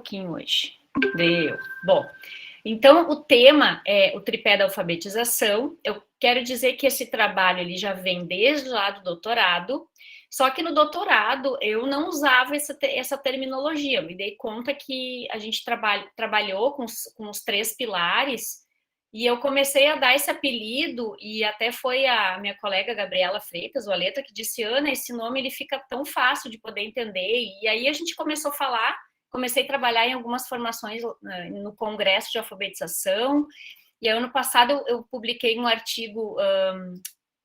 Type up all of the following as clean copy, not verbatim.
pouquinho hoje. Deu. Bom, então o tema é o tripé da alfabetização. Eu quero dizer que esse trabalho ele já vem desde lá do doutorado, só que no doutorado eu não usava essa terminologia. Eu me dei conta que a gente trabalhou com os três pilares e eu comecei a dar esse apelido, e até foi a minha colega Gabriela Freitas, o Aleta, que disse: Ana, esse nome ele fica tão fácil de poder entender. E aí a gente começou a falar, comecei a trabalhar em algumas formações no Congresso de Alfabetização, e aí, ano passado eu publiquei um artigo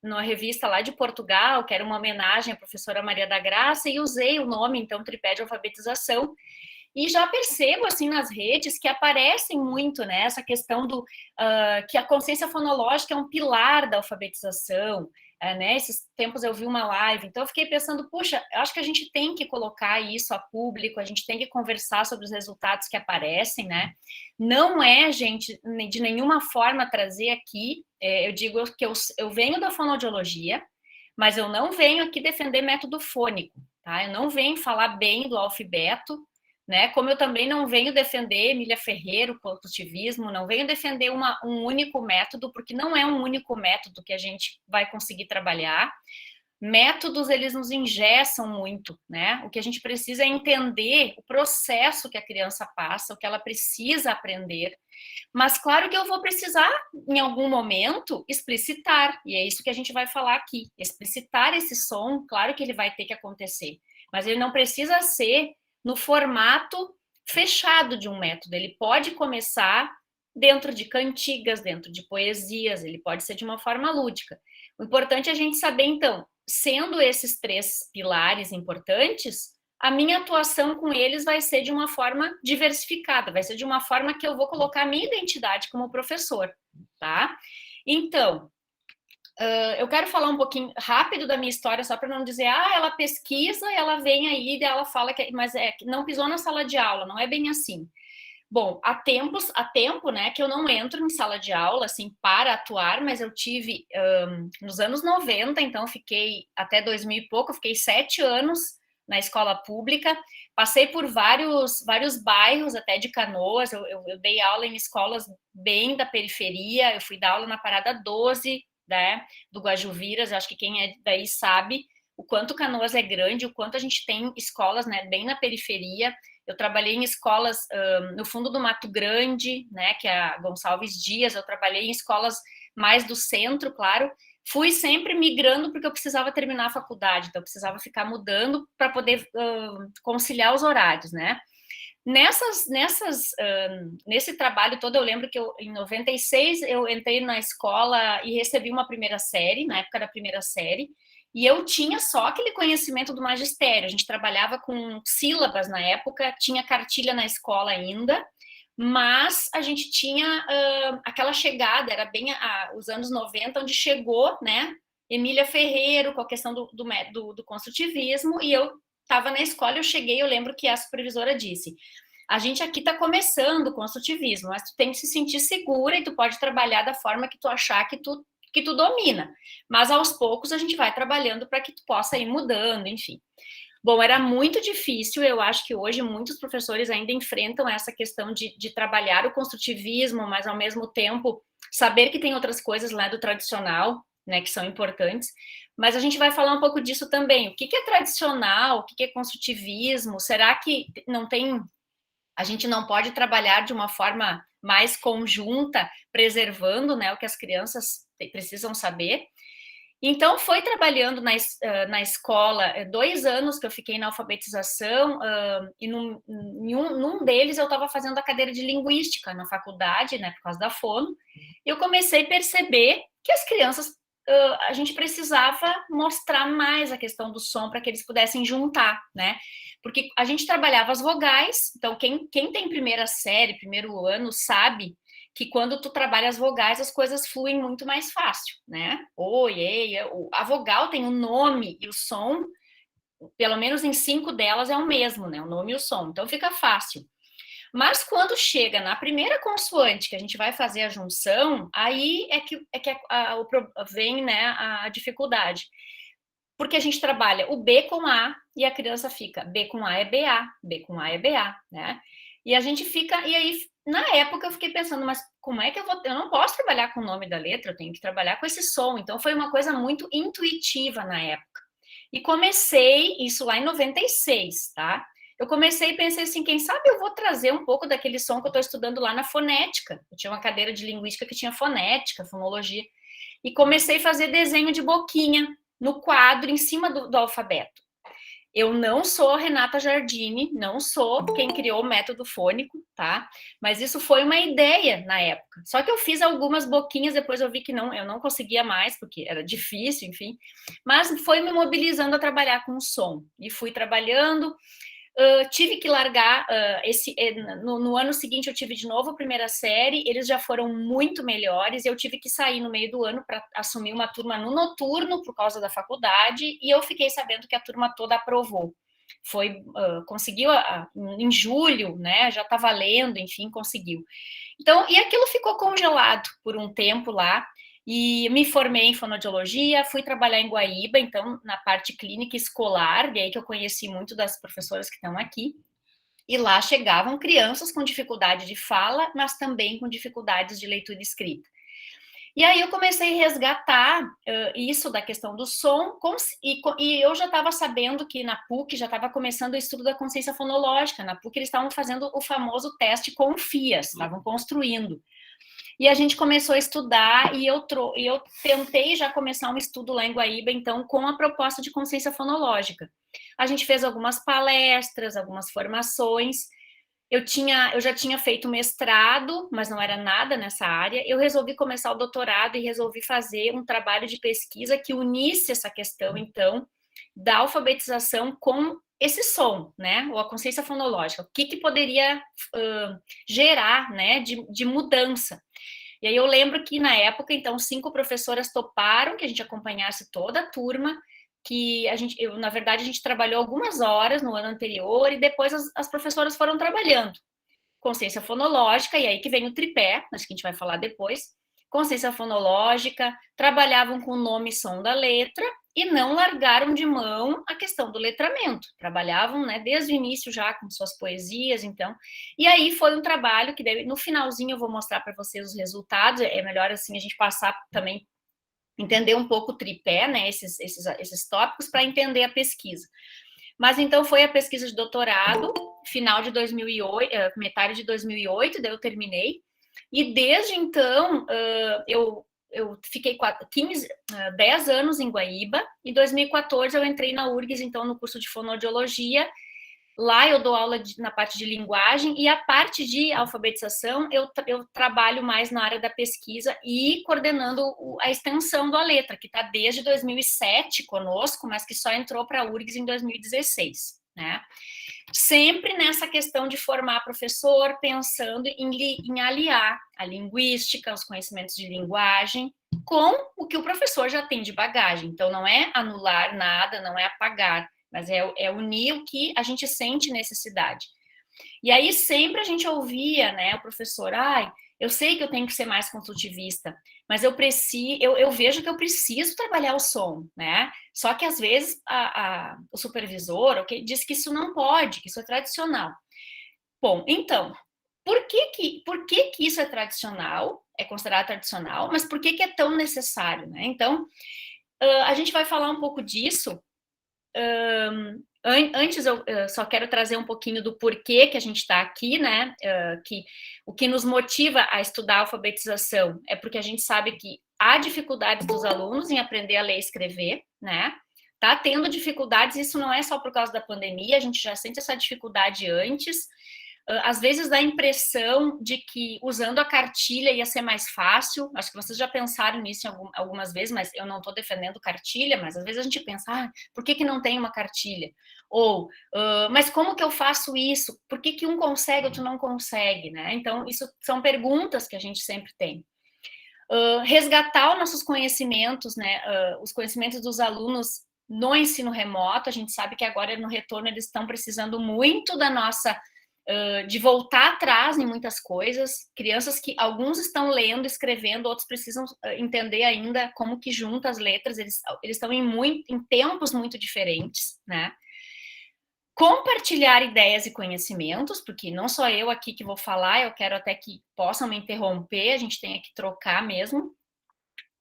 numa revista lá de Portugal, que era uma homenagem à professora Maria da Graça, e usei o nome, então, tripé de alfabetização. E já percebo, assim, nas redes que aparecem muito, né, essa questão que a consciência fonológica é um pilar da alfabetização, né, esses tempos eu vi uma live, então eu fiquei pensando, puxa, eu acho que a gente tem que colocar isso a público, a gente tem que conversar sobre os resultados que aparecem, né, não é, gente, de nenhuma forma trazer aqui, eu digo que eu venho da fonoaudiologia, mas eu não venho aqui defender método fônico, tá, eu não venho falar bem do alfabeto, né? Como eu também não venho defender Emília Ferreira, o construtivismo, não venho defender um único método, porque não é um único método que a gente vai conseguir trabalhar. Métodos, eles nos engessam muito, né? O que a gente precisa é entender o processo que a criança passa, o que ela precisa aprender. Mas claro que eu vou precisar, em algum momento, explicitar, e é isso que a gente vai falar aqui. Explicitar esse som, claro que ele vai ter que acontecer, mas ele não precisa ser no formato fechado de um método. Ele pode começar dentro de cantigas, dentro de poesias, ele pode ser de uma forma lúdica. O importante é a gente saber, então, sendo esses três pilares importantes, a minha atuação com eles vai ser de uma forma diversificada, vai ser de uma forma que eu vou colocar a minha identidade como professor, tá? Então, eu quero falar um pouquinho rápido da minha história, só para não dizer, ela pesquisa, ela vem aí e ela fala que, mas não pisou na sala de aula, não é bem assim. Bom, há tempo, né, que eu não entro em sala de aula, assim, para atuar, mas eu tive, nos anos 90, então fiquei até 2000 e pouco, eu fiquei 7 anos na escola pública, passei por vários bairros, até de Canoas, eu dei aula em escolas bem da periferia, eu fui dar aula na Parada 12, né, do Guajuviras, acho que quem é daí sabe o quanto Canoas é grande, o quanto a gente tem escolas, né, bem na periferia. Eu trabalhei em escolas no fundo do Mato Grande, né, que é a Gonçalves Dias, eu trabalhei em escolas mais do centro, claro. Fui sempre migrando porque eu precisava terminar a faculdade, então eu precisava ficar mudando para poder conciliar os horários, né? Nesse trabalho todo, eu lembro que em 96 eu entrei na escola e recebi uma primeira série, na época da primeira série, e eu tinha só aquele conhecimento do magistério, a gente trabalhava com sílabas na época, tinha cartilha na escola ainda, mas a gente tinha aquela chegada, era bem os anos 90, onde chegou, né, Emília Ferreira, com a questão do construtivismo, e eu estava na escola, eu cheguei, eu lembro que a supervisora disse: a gente aqui está começando o construtivismo, mas tu tem que se sentir segura e tu pode trabalhar da forma que tu achar que tu domina, mas aos poucos a gente vai trabalhando para que tu possa ir mudando, enfim. Bom, era muito difícil, eu acho que hoje muitos professores ainda enfrentam essa questão de trabalhar o construtivismo, mas ao mesmo tempo saber que tem outras coisas lá do tradicional, né, que são importantes, mas a gente vai falar um pouco disso também. O que é tradicional, o que é construtivismo? Será que não tem, a gente não pode trabalhar de uma forma mais conjunta, preservando, né, o que as crianças precisam saber? Então, foi trabalhando na escola, 2 anos que eu fiquei na alfabetização, e num deles eu estava fazendo a cadeira de linguística na faculdade, né, por causa da fono, e eu comecei a perceber que as crianças, a gente precisava mostrar mais a questão do som para que eles pudessem juntar, né, porque a gente trabalhava as vogais, então quem tem primeira série, primeiro ano, sabe que quando tu trabalha as vogais, as coisas fluem muito mais fácil, né? Oi, ei, a vogal tem o nome e o som, pelo menos em 5 delas é o mesmo, né? O nome e o som, então fica fácil. Mas quando chega na primeira consoante que a gente vai fazer a junção, aí vem, né, a dificuldade. Porque a gente trabalha o B com A e a criança fica B com A é BA, B com A é BA, né? E a gente fica, e aí, na época, eu fiquei pensando, mas como é que eu não posso trabalhar com o nome da letra, eu tenho que trabalhar com esse som. Então, foi uma coisa muito intuitiva na época. E comecei, isso lá em 96, tá? Eu comecei e pensei assim, quem sabe eu vou trazer um pouco daquele som que eu estou estudando lá na fonética. Eu tinha uma cadeira de linguística que tinha fonética, fonologia. E comecei a fazer desenho de boquinha no quadro, em cima do alfabeto. Eu não sou Renata Giardini, não sou quem criou o método fônico, tá? Mas isso foi uma ideia na época. Só que eu fiz algumas boquinhas, depois eu vi que não, eu não conseguia mais, porque era difícil, enfim. Mas foi me mobilizando a trabalhar com o som. E fui trabalhando, tive que largar no ano seguinte eu tive de novo a primeira série, eles já foram muito melhores, eu tive que sair no meio do ano para assumir uma turma no noturno por causa da faculdade, e eu fiquei sabendo que a turma toda aprovou. Conseguiu em julho, né? Já tá valendo, enfim, conseguiu. Então, e aquilo ficou congelado por um tempo lá. E me formei em fonoaudiologia, fui trabalhar em Guaíba, então, na parte clínica escolar, e aí que eu conheci muito das professoras que estão aqui. E lá chegavam crianças com dificuldade de fala, mas também com dificuldades de leitura e escrita. E aí eu comecei a resgatar isso da questão do som, e eu já estava sabendo que na PUC já estava começando o estudo da consciência fonológica. Na PUC eles estavam fazendo o famoso teste com FIAS, estavam construindo. E a gente começou a estudar, e eu tentei já começar um estudo lá em Guaíba, então, com a proposta de consciência fonológica. A gente fez algumas palestras, algumas formações. Eu já tinha feito mestrado, mas não era nada nessa área. Eu resolvi começar o doutorado e resolvi fazer um trabalho de pesquisa que unisse essa questão, então, da alfabetização com esse som, né? Ou a consciência fonológica. O que poderia gerar, né, de mudança. E aí eu lembro que na época, então, 5 professoras toparam que a gente acompanhasse toda a turma, que na verdade, a gente trabalhou algumas horas no ano anterior, e depois as professoras foram trabalhando. Consciência fonológica, e aí que vem o tripé, acho que a gente vai falar depois. Consciência fonológica, trabalhavam com o nome e som da letra, e não largaram de mão a questão do letramento. Trabalhavam, né, desde o início já com suas poesias, então. E aí foi um trabalho que no finalzinho eu vou mostrar para vocês os resultados. É melhor assim a gente passar também, entender um pouco o tripé, né, esses tópicos, para entender a pesquisa. Mas então foi a pesquisa de doutorado, final de 2008, metade de 2008, daí eu terminei. E desde então eu fiquei 10 anos em Guaíba. Em 2014 eu entrei na URGS, então, no curso de fonoaudiologia. Lá eu dou aula na parte de linguagem, e a parte de alfabetização eu trabalho mais na área da pesquisa e coordenando a extensão da letra, que está desde 2007 conosco, mas que só entrou para a URGS em 2016, né? Sempre nessa questão de formar professor, pensando em aliar a linguística, os conhecimentos de linguagem, com o que o professor já tem de bagagem. Então, não é anular nada, não é apagar, mas é unir o que a gente sente necessidade. E aí sempre a gente ouvia, né, o professor, eu sei que eu tenho que ser mais construtivista, mas eu vejo que eu preciso trabalhar o som, né? Só que às vezes o supervisor diz que isso não pode, que isso é tradicional. Bom, então, por que isso é tradicional, é considerado tradicional, mas por que é tão necessário, né? Então, a gente vai falar um pouco disso. Antes, eu só quero trazer um pouquinho do porquê que a gente está aqui, né? Que o que nos motiva a estudar a alfabetização é porque a gente sabe que há dificuldades dos alunos em aprender a ler e escrever, né? Tá tendo dificuldades, isso não é só por causa da pandemia, a gente já sente essa dificuldade antes. Às vezes dá a impressão de que usando a cartilha ia ser mais fácil. Acho que vocês já pensaram nisso algumas vezes, mas eu não estou defendendo cartilha, mas às vezes a gente pensa, por que não tem uma cartilha? Ou, mas como que eu faço isso? Por que um consegue, outro não consegue, né? Então, isso são perguntas que a gente sempre tem. Resgatar os nossos conhecimentos, né? Os conhecimentos dos alunos no ensino remoto. A gente sabe que agora no retorno eles estão precisando muito da nossa de voltar atrás em muitas coisas, crianças que alguns estão lendo, escrevendo, outros precisam entender ainda como que junta as letras, eles estão em tempos muito diferentes, né? compartilhar ideias e conhecimentos, porque não só eu aqui que vou falar, eu quero até que possam me interromper, a gente tenha que trocar mesmo,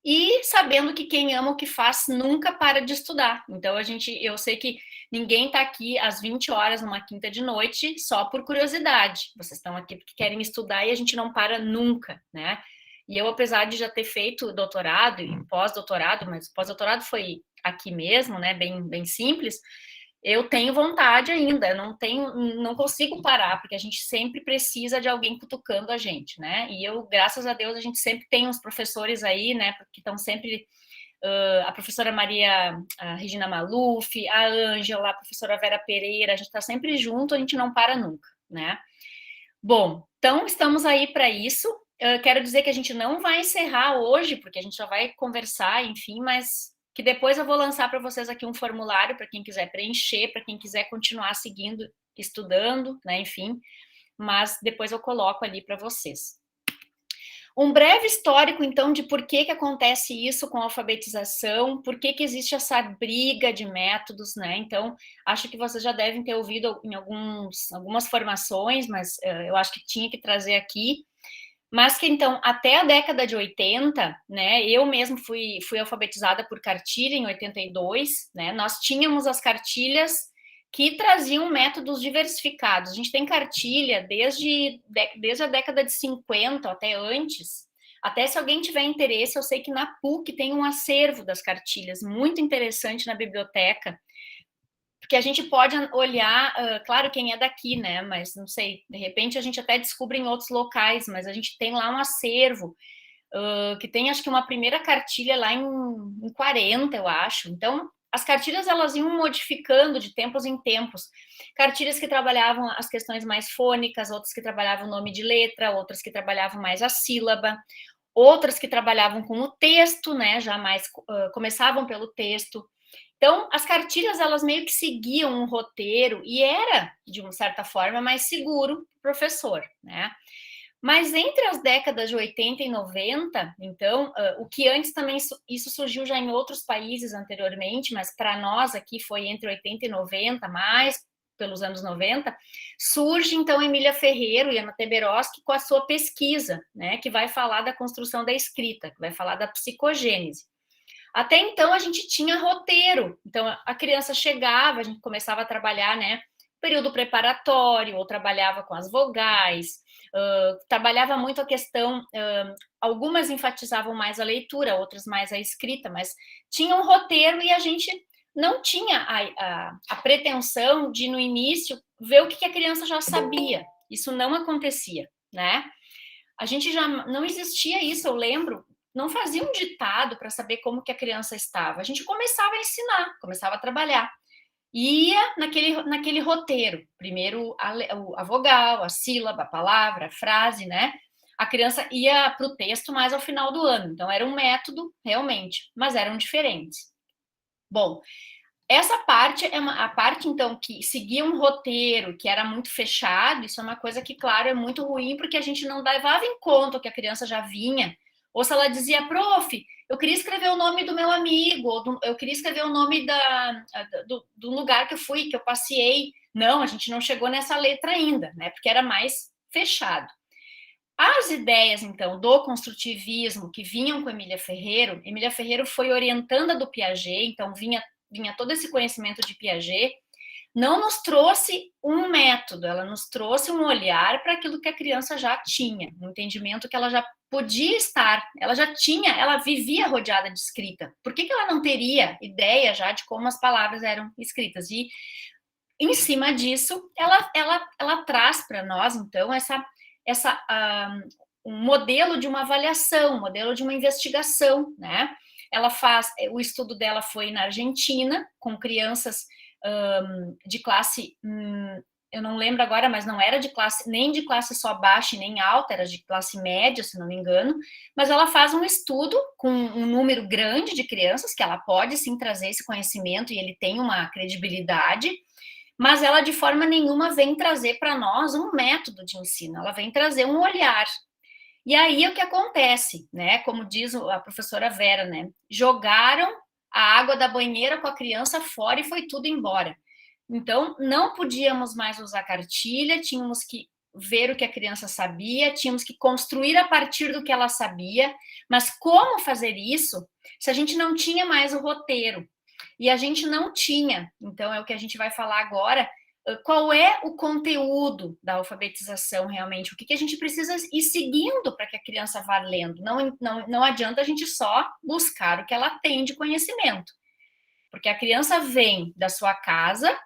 e sabendo que quem ama o que faz nunca para de estudar. Então eu sei que ninguém está aqui às 20 horas numa quinta de noite só por curiosidade. Vocês estão aqui porque querem estudar e a gente não para nunca, né? E eu, apesar de já ter feito doutorado e pós-doutorado, mas pós-doutorado foi aqui mesmo, né? Bem simples. Eu tenho vontade ainda, não consigo parar, porque a gente sempre precisa de alguém cutucando a gente, né? E eu, graças a Deus, a gente sempre tem uns professores aí, né? Que estão sempre a professora Maria a Regina Maluf, a Ângela, a professora Vera Pereira, a gente está sempre junto, a gente não para nunca, né? Bom, então estamos aí para isso. Eu quero dizer que a gente não vai encerrar hoje, porque a gente já vai conversar, enfim, mas que depois eu vou lançar para vocês aqui um formulário para quem quiser preencher, para quem quiser continuar seguindo, estudando, né, enfim, mas depois eu coloco ali para vocês. Um breve histórico, então, de por que acontece isso com a alfabetização, por que existe essa briga de métodos, né? Então, acho que vocês já devem ter ouvido em algumas formações, mas eu acho que tinha que trazer aqui. Mas que, então, até a década de 80, né, eu mesmo fui alfabetizada por cartilha em 82, né, nós tínhamos as cartilhas que traziam métodos diversificados. A gente tem cartilha desde a década de 50 até antes. Até se alguém tiver interesse, eu sei que na PUC tem um acervo das cartilhas muito interessante na biblioteca, porque a gente pode olhar, claro, quem é daqui, né? Mas não sei, de repente a gente até descobre em outros locais, mas a gente tem lá um acervo que tem, acho que uma primeira cartilha lá em 40, eu acho. Então, as cartilhas elas iam modificando de tempos em tempos. Cartilhas que trabalhavam as questões mais fônicas, outras que trabalhavam o nome de letra, outras que trabalhavam mais a sílaba, outras que trabalhavam com o texto, né? Já mais começavam pelo texto. Então, as cartilhas, elas meio que seguiam um roteiro e era, de uma certa forma, mais seguro para o professor, né? Mas entre as décadas de 80 e 90, então, o que antes também, isso surgiu já em outros países anteriormente, mas para nós aqui foi entre 80 e 90, mais pelos anos 90, surge então Emília Ferreiro e Ana Teberoski com a sua pesquisa, né, que vai falar da construção da escrita, que vai falar da psicogênese. Até então a gente tinha roteiro, então a criança chegava, a gente começava a trabalhar, né, período preparatório, ou trabalhava com as vogais, trabalhava muito a questão, algumas enfatizavam mais a leitura, outras mais a escrita, mas tinha um roteiro e a gente não tinha a pretensão de, no início, ver o que a criança já sabia. Isso não acontecia, né? A gente já não existia isso, eu lembro, não fazia um ditado para saber como que a criança estava. A gente começava a ensinar, começava a trabalhar. Ia naquele roteiro. Primeiro a vogal, a sílaba, a palavra, a frase, né? A criança ia para o texto mais ao final do ano. Então, era um método, realmente, mas eram diferentes. Bom, essa parte é a parte, então, que seguia um roteiro, que era muito fechado. Isso é uma coisa que, claro, é muito ruim, porque a gente não levava em conta o que a criança já vinha. Ou se ela dizia, prof, eu queria escrever o nome do meu amigo, ou eu queria escrever o nome do lugar que eu fui, que eu passei. Não, a gente não chegou nessa letra ainda, né? Porque era mais fechado. As ideias, então, do construtivismo que vinham com Emília Ferreiro foi orientanda do Piaget, então vinha todo esse conhecimento de Piaget, não nos trouxe um método, ela nos trouxe um olhar para aquilo que a criança já tinha, um entendimento que ela já podia estar, ela já tinha, ela vivia rodeada de escrita. Por que ela não teria ideia já de como as palavras eram escritas? E, em cima disso, ela traz para nós, então, um modelo de uma avaliação, um modelo de uma investigação, né? Ela faz, o estudo dela foi na Argentina, com crianças de classe, eu não lembro agora, mas não era de classe, nem de classe só baixa e nem alta, era de classe média, se não me engano, mas ela faz um estudo com um número grande de crianças, que ela pode sim trazer esse conhecimento e ele tem uma credibilidade, mas ela de forma nenhuma vem trazer para nós um método de ensino, ela vem trazer um olhar. E aí o que acontece, né? Como diz a professora Vera, né? Jogaram a água da banheira com a criança fora e foi tudo embora. Então, não podíamos mais usar cartilha, tínhamos que ver o que a criança sabia, tínhamos que construir a partir do que ela sabia, mas como fazer isso se a gente não tinha mais o roteiro? E a gente não tinha, então é o que a gente vai falar agora, qual é o conteúdo da alfabetização realmente, o que a gente precisa ir seguindo para que a criança vá lendo. Não adianta a gente só buscar o que ela tem de conhecimento, porque a criança vem da sua casa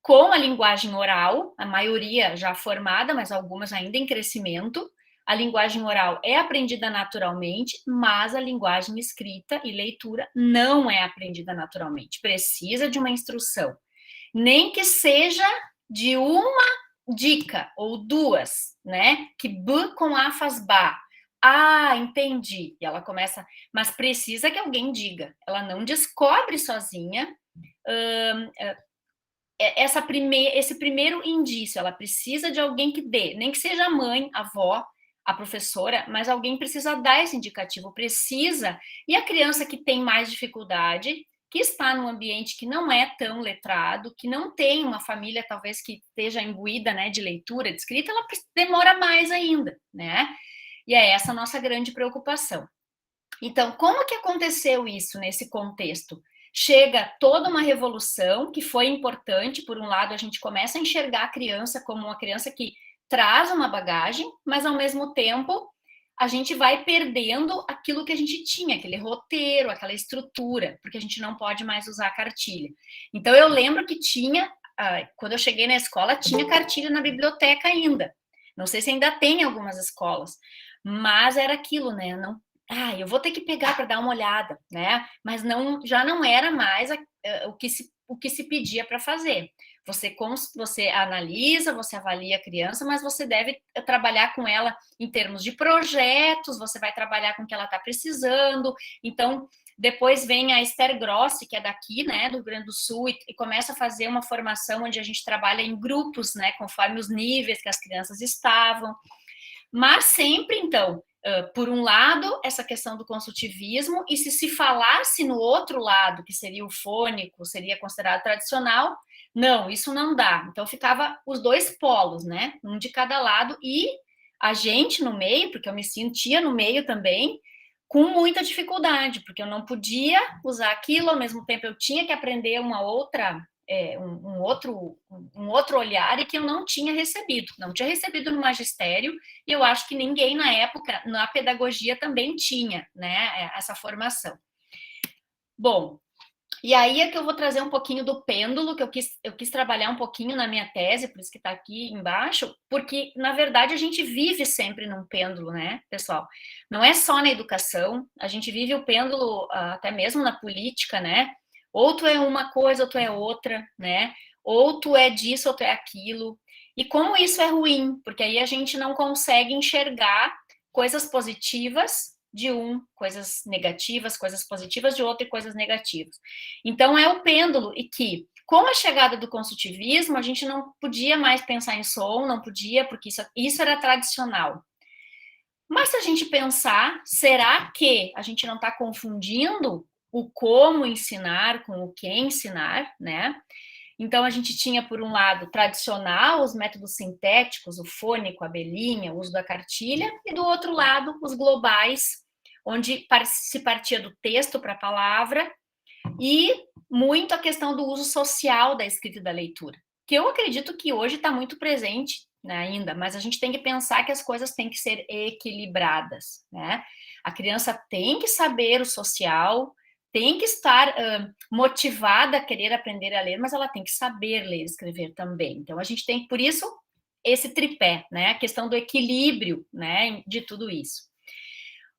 com a linguagem oral, a maioria já formada, mas algumas ainda em crescimento. A linguagem oral é aprendida naturalmente, mas a linguagem escrita e leitura não é aprendida naturalmente. Precisa de uma instrução, nem que seja de uma dica ou duas, né? Que B com A faz Bá. Ah, entendi. E ela começa, mas precisa que alguém diga. Ela não descobre sozinha. Esse primeiro indício, ela precisa de alguém que dê, nem que seja a mãe, a avó, a professora, mas alguém precisa dar esse indicativo, precisa. E a criança que tem mais dificuldade, que está num ambiente que não é tão letrado, que não tem uma família talvez que esteja imbuída, né, de leitura, de escrita, ela demora mais ainda, né? E é essa a nossa grande preocupação. Então, como que aconteceu isso nesse contexto? Chega toda uma revolução que foi importante. Por um lado, a gente começa a enxergar a criança como uma criança que traz uma bagagem, mas ao mesmo tempo a gente vai perdendo aquilo que a gente tinha, aquele roteiro, aquela estrutura, porque a gente não pode mais usar a cartilha. Então eu lembro que tinha, quando eu cheguei na escola, tinha cartilha na biblioteca ainda. Não sei se ainda tem em algumas escolas, mas era aquilo, né? Não, eu vou ter que pegar para dar uma olhada, né? Mas não, já não era mais o que se pedia para fazer. Você analisa, você avalia a criança, mas você deve trabalhar com ela em termos de projetos, você vai trabalhar com o que ela está precisando. Então, depois vem a Esther Grossi, que é daqui, né, do Rio Grande do Sul, e começa a fazer uma formação onde a gente trabalha em grupos, né, conforme os níveis que as crianças estavam. Mas sempre, então, por um lado, essa questão do consultivismo, e se falasse no outro lado, que seria o fônico, seria considerado tradicional, não, isso não dá. Então, ficava os dois polos, né? Um de cada lado, e a gente no meio, porque eu me sentia no meio também, com muita dificuldade, porque eu não podia usar aquilo, ao mesmo tempo eu tinha que aprender uma outra um outro olhar e que eu não tinha recebido no magistério, e eu acho que ninguém na época, na pedagogia também tinha, né, essa formação. Bom, e aí é que eu vou trazer um pouquinho do pêndulo, que eu quis trabalhar um pouquinho na minha tese, por isso que está aqui embaixo, porque, na verdade, a gente vive sempre num pêndulo, né, pessoal? Não é só na educação, a gente vive o pêndulo até mesmo na política, né? Ou tu é uma coisa, ou tu é outra, né? Ou tu é disso, ou tu é aquilo. E como isso é ruim, porque aí a gente não consegue enxergar coisas positivas de um, coisas negativas, coisas positivas de outro e coisas negativas. Então é o pêndulo, e que com a chegada do consultivismo a gente não podia mais pensar em som, não podia, porque isso era tradicional. Mas se a gente pensar, será que a gente não está confundindo o como ensinar com o que ensinar, né? Então a gente tinha, por um lado, tradicional, os métodos sintéticos, o fônico, a abelhinha, o uso da cartilha, e do outro lado, os globais, onde se partia do texto para a palavra, e muito a questão do uso social da escrita e da leitura, que eu acredito que hoje está muito presente, né, ainda, mas a gente tem que pensar que as coisas têm que ser equilibradas, né? A criança tem que saber o social, tem que estar motivada a querer aprender a ler, mas ela tem que saber ler e escrever também. Então a gente tem, por isso, esse tripé, né? A questão do equilíbrio, né, de tudo isso.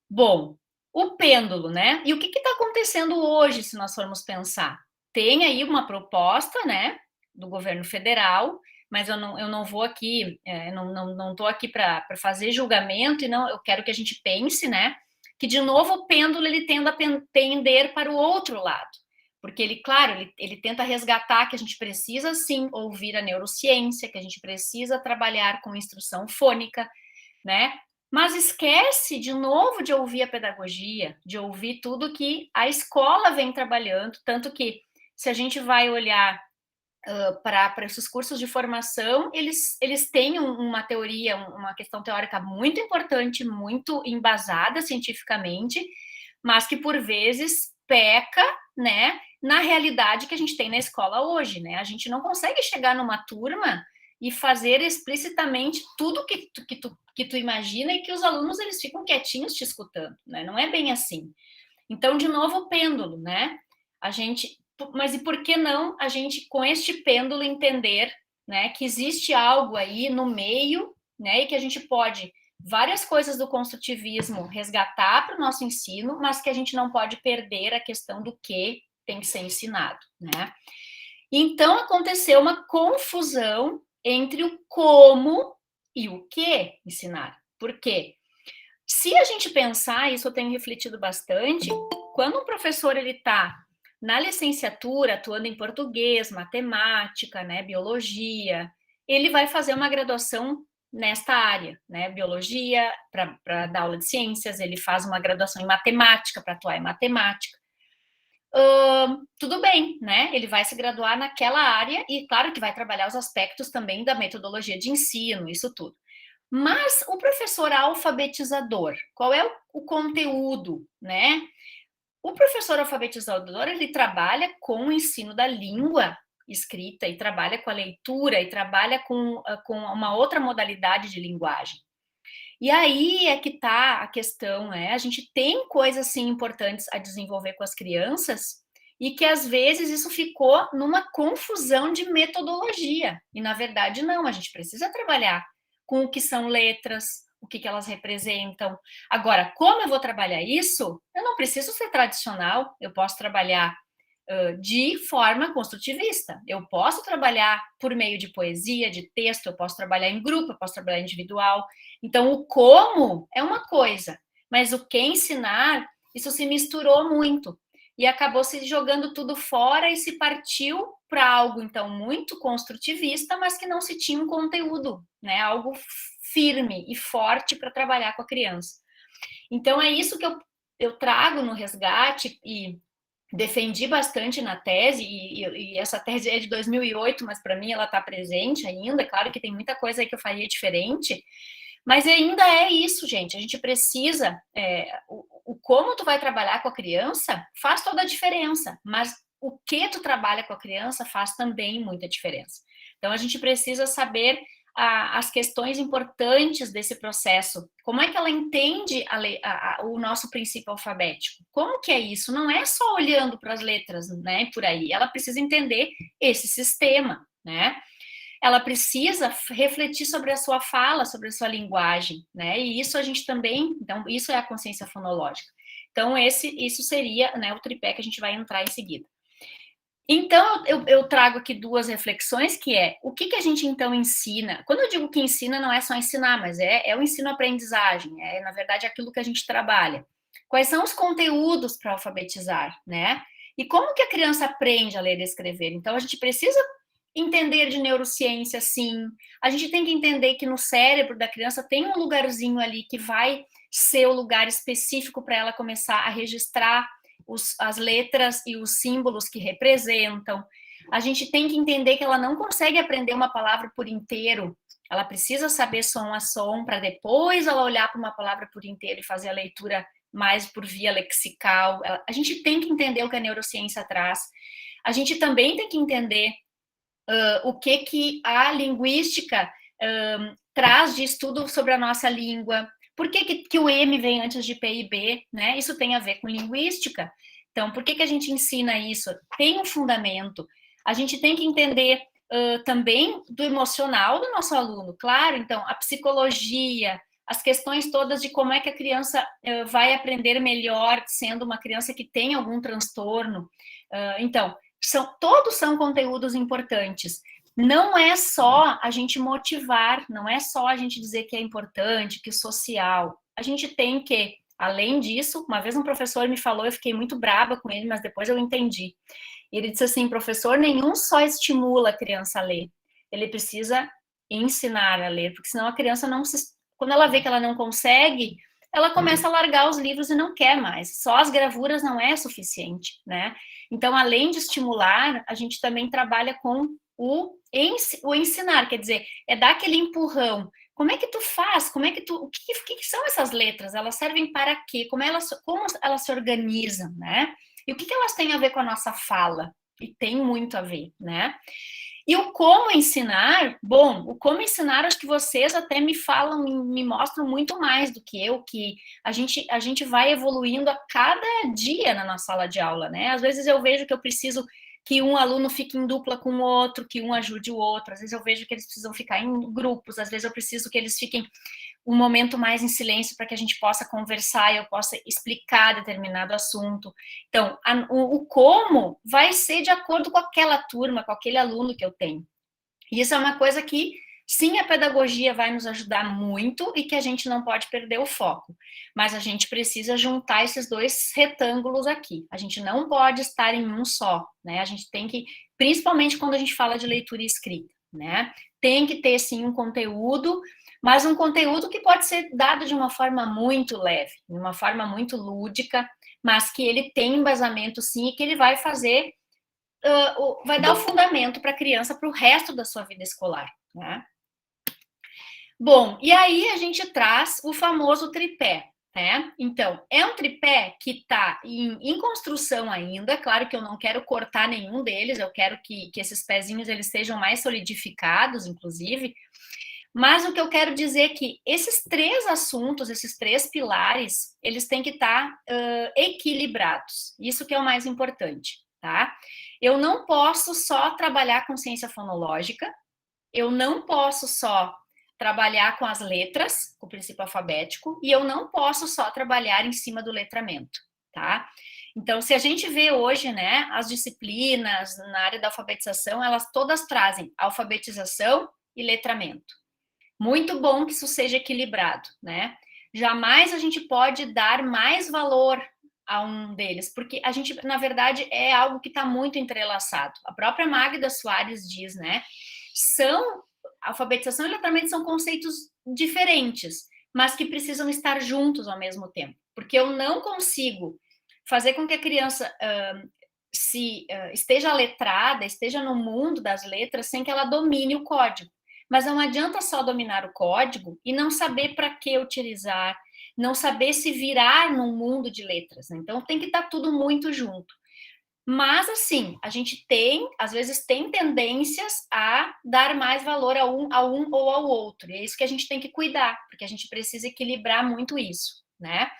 Bom, o pêndulo, né? E o que está acontecendo hoje, se nós formos pensar? Tem aí uma proposta, né, do governo federal, mas eu não vou aqui, não estou aqui para fazer julgamento, e não, eu quero que a gente pense, né, que de novo o pêndulo ele tende a pender para o outro lado, porque ele, claro, ele tenta resgatar que a gente precisa sim ouvir a neurociência, que a gente precisa trabalhar com instrução fônica, né? Mas esquece de novo de ouvir a pedagogia, de ouvir tudo que a escola vem trabalhando, tanto que se a gente vai olhar para esses cursos de formação, eles têm uma teoria, uma questão teórica muito importante, muito embasada cientificamente, mas que por vezes peca, né, na realidade que a gente tem na escola hoje, né? A gente não consegue chegar numa turma e fazer explicitamente tudo que tu imagina e que os alunos eles ficam quietinhos te escutando, né? Não é bem assim. Então, de novo, o pêndulo, né? A gente, mas e por que não a gente, com este pêndulo, entender, né, que existe algo aí no meio, né, e que a gente pode várias coisas do construtivismo resgatar para o nosso ensino, mas que a gente não pode perder a questão do que tem que ser ensinado, né? Então aconteceu uma confusão entre o como e o que ensinar. Por quê? Se a gente pensar, isso eu tenho refletido bastante, quando um professor ele está na licenciatura, atuando em português, matemática, né, biologia, ele vai fazer uma graduação nesta área, né, biologia, para dar aula de ciências, ele faz uma graduação em matemática, para atuar em matemática. Tudo bem, né? Ele vai se graduar naquela área e, claro, que vai trabalhar os aspectos também da metodologia de ensino, isso tudo. Mas o professor alfabetizador, qual é o conteúdo, né? O professor alfabetizador, ele trabalha com o ensino da língua escrita, e trabalha com a leitura, e trabalha com uma outra modalidade de linguagem. E aí é que está a questão, né? A gente tem coisas, sim, importantes a desenvolver com as crianças, e que, às vezes, isso ficou numa confusão de metodologia. E, na verdade, não, a gente precisa trabalhar com o que são letras, o que elas representam. Agora, como eu vou trabalhar isso? Eu não preciso ser tradicional, eu posso trabalhar de forma construtivista. Eu posso trabalhar por meio de poesia, de texto, eu posso trabalhar em grupo, eu posso trabalhar individual. Então, o como é uma coisa, mas o que ensinar, isso se misturou muito. E acabou se jogando tudo fora e se partiu para algo, então, muito construtivista, mas que não se tinha um conteúdo, né? Algo firme e forte para trabalhar com a criança. Então, é isso que eu trago no resgate e defendi bastante na tese, e essa tese é de 2008, mas para mim ela está presente ainda. Claro que tem muita coisa aí que eu faria diferente, mas ainda é isso, gente. A gente precisa, o como tu vai trabalhar com a criança faz toda a diferença, mas o que tu trabalha com a criança faz também muita diferença. Então a gente precisa saber as questões importantes desse processo. Como é que ela entende o nosso princípio alfabético? Como que é isso? Não é só olhando para as letras, né, por aí. Ela precisa entender esse sistema, né? Ela precisa refletir sobre a sua fala, sobre a sua linguagem, né? E isso a gente também, então, isso é a consciência fonológica. Então, isso seria, né, o tripé que a gente vai entrar em seguida. Então, eu trago aqui duas reflexões, que é, o que a gente, então, ensina? Quando eu digo que ensina, não é só ensinar, mas é o ensino-aprendizagem, é, na verdade, aquilo que a gente trabalha. Quais são os conteúdos para alfabetizar, né? E como que a criança aprende a ler e escrever? Então, a gente precisa entender de neurociência, sim. A gente tem que entender que no cérebro da criança tem um lugarzinho ali que vai ser o lugar específico para ela começar a registrar as letras e os símbolos que representam. A gente tem que entender que ela não consegue aprender uma palavra por inteiro. Ela precisa saber som a som para depois ela olhar para uma palavra por inteiro e fazer a leitura mais por via lexical. A gente tem que entender o que a neurociência traz. A gente também tem que entender o que a linguística traz de estudo sobre a nossa língua. Por que o M vem antes de P e B, né? Isso tem a ver com linguística. Então, por que a gente ensina isso? Tem um fundamento. A gente tem que entender também do emocional do nosso aluno, claro. Então, a psicologia, as questões todas de como é que a criança vai aprender melhor sendo uma criança que tem algum transtorno. Então, todos são conteúdos importantes. Não é só a gente motivar, não é só a gente dizer que é importante, que é social. A gente tem que, além disso, uma vez um professor me falou, eu fiquei muito brava com ele, mas depois eu entendi. Ele disse assim, professor nenhum só estimula a criança a ler, ele precisa ensinar a ler, porque senão a criança não se... Quando ela vê que ela não consegue, ela começa a largar os livros e não quer mais. Só as gravuras não é suficiente, né? Então, além de estimular, a gente também trabalha com o ensinar, quer dizer, é dar aquele empurrão. Como é que tu faz? Como é que tu, o que são essas letras? Elas servem para quê? Como elas se organizam, né? E o que elas têm a ver com a nossa fala? E tem muito a ver, né? E o como ensinar, bom, o como ensinar, acho que vocês até me falam, me mostram muito mais do que eu, que a gente vai evoluindo a cada dia na nossa sala de aula, né? Às vezes eu vejo que eu preciso que um aluno fique em dupla com o outro, que um ajude o outro, às vezes eu vejo que eles precisam ficar em grupos, às vezes eu preciso que eles fiquem um momento mais em silêncio para que a gente possa conversar e eu possa explicar determinado assunto. Então, o como vai ser de acordo com aquela turma, com aquele aluno que eu tenho. E isso é uma coisa que, sim, a pedagogia vai nos ajudar muito e que a gente não pode perder o foco. Mas a gente precisa juntar esses dois retângulos aqui. A gente não pode estar em um só, né? A gente tem que, principalmente quando a gente fala de leitura e escrita, né? Tem que ter, sim, um conteúdo, mas um conteúdo que pode ser dado de uma forma muito leve, de uma forma muito lúdica, mas que ele tem embasamento, sim, e que ele vai fazer vai dar o fundamento para a criança para o resto da sua vida escolar, né? Bom, e aí a gente traz o famoso tripé, né? Então, é um tripé que está em construção ainda, claro que eu não quero cortar nenhum deles, eu quero que esses pezinhos eles sejam mais solidificados, inclusive, mas o que eu quero dizer é que esses três assuntos, esses três pilares, eles têm que estar equilibrados, isso que é o mais importante, tá? Eu não posso só trabalhar com ciência fonológica, eu não posso só trabalhar com as letras, com o princípio alfabético, e eu não posso só trabalhar em cima do letramento, tá? Então, se a gente vê hoje, né, as disciplinas na área da alfabetização, elas todas trazem alfabetização e letramento. Muito bom que isso seja equilibrado, né? Jamais a gente pode dar mais valor a um deles, porque a gente, na verdade, é algo que está muito entrelaçado. A própria Magda Soares diz, né? Alfabetização e letramento são conceitos diferentes, mas que precisam estar juntos ao mesmo tempo, porque eu não consigo fazer com que a criança esteja letrada, esteja no mundo das letras sem que ela domine o código. Mas não adianta só dominar o código e não saber para que utilizar, não saber se virar num mundo de letras, né? Então tem que estar tudo muito junto. Mas assim, a gente às vezes tem tendências a dar mais valor a um ou ao outro. E é isso que a gente tem que cuidar, porque a gente precisa equilibrar muito isso, né?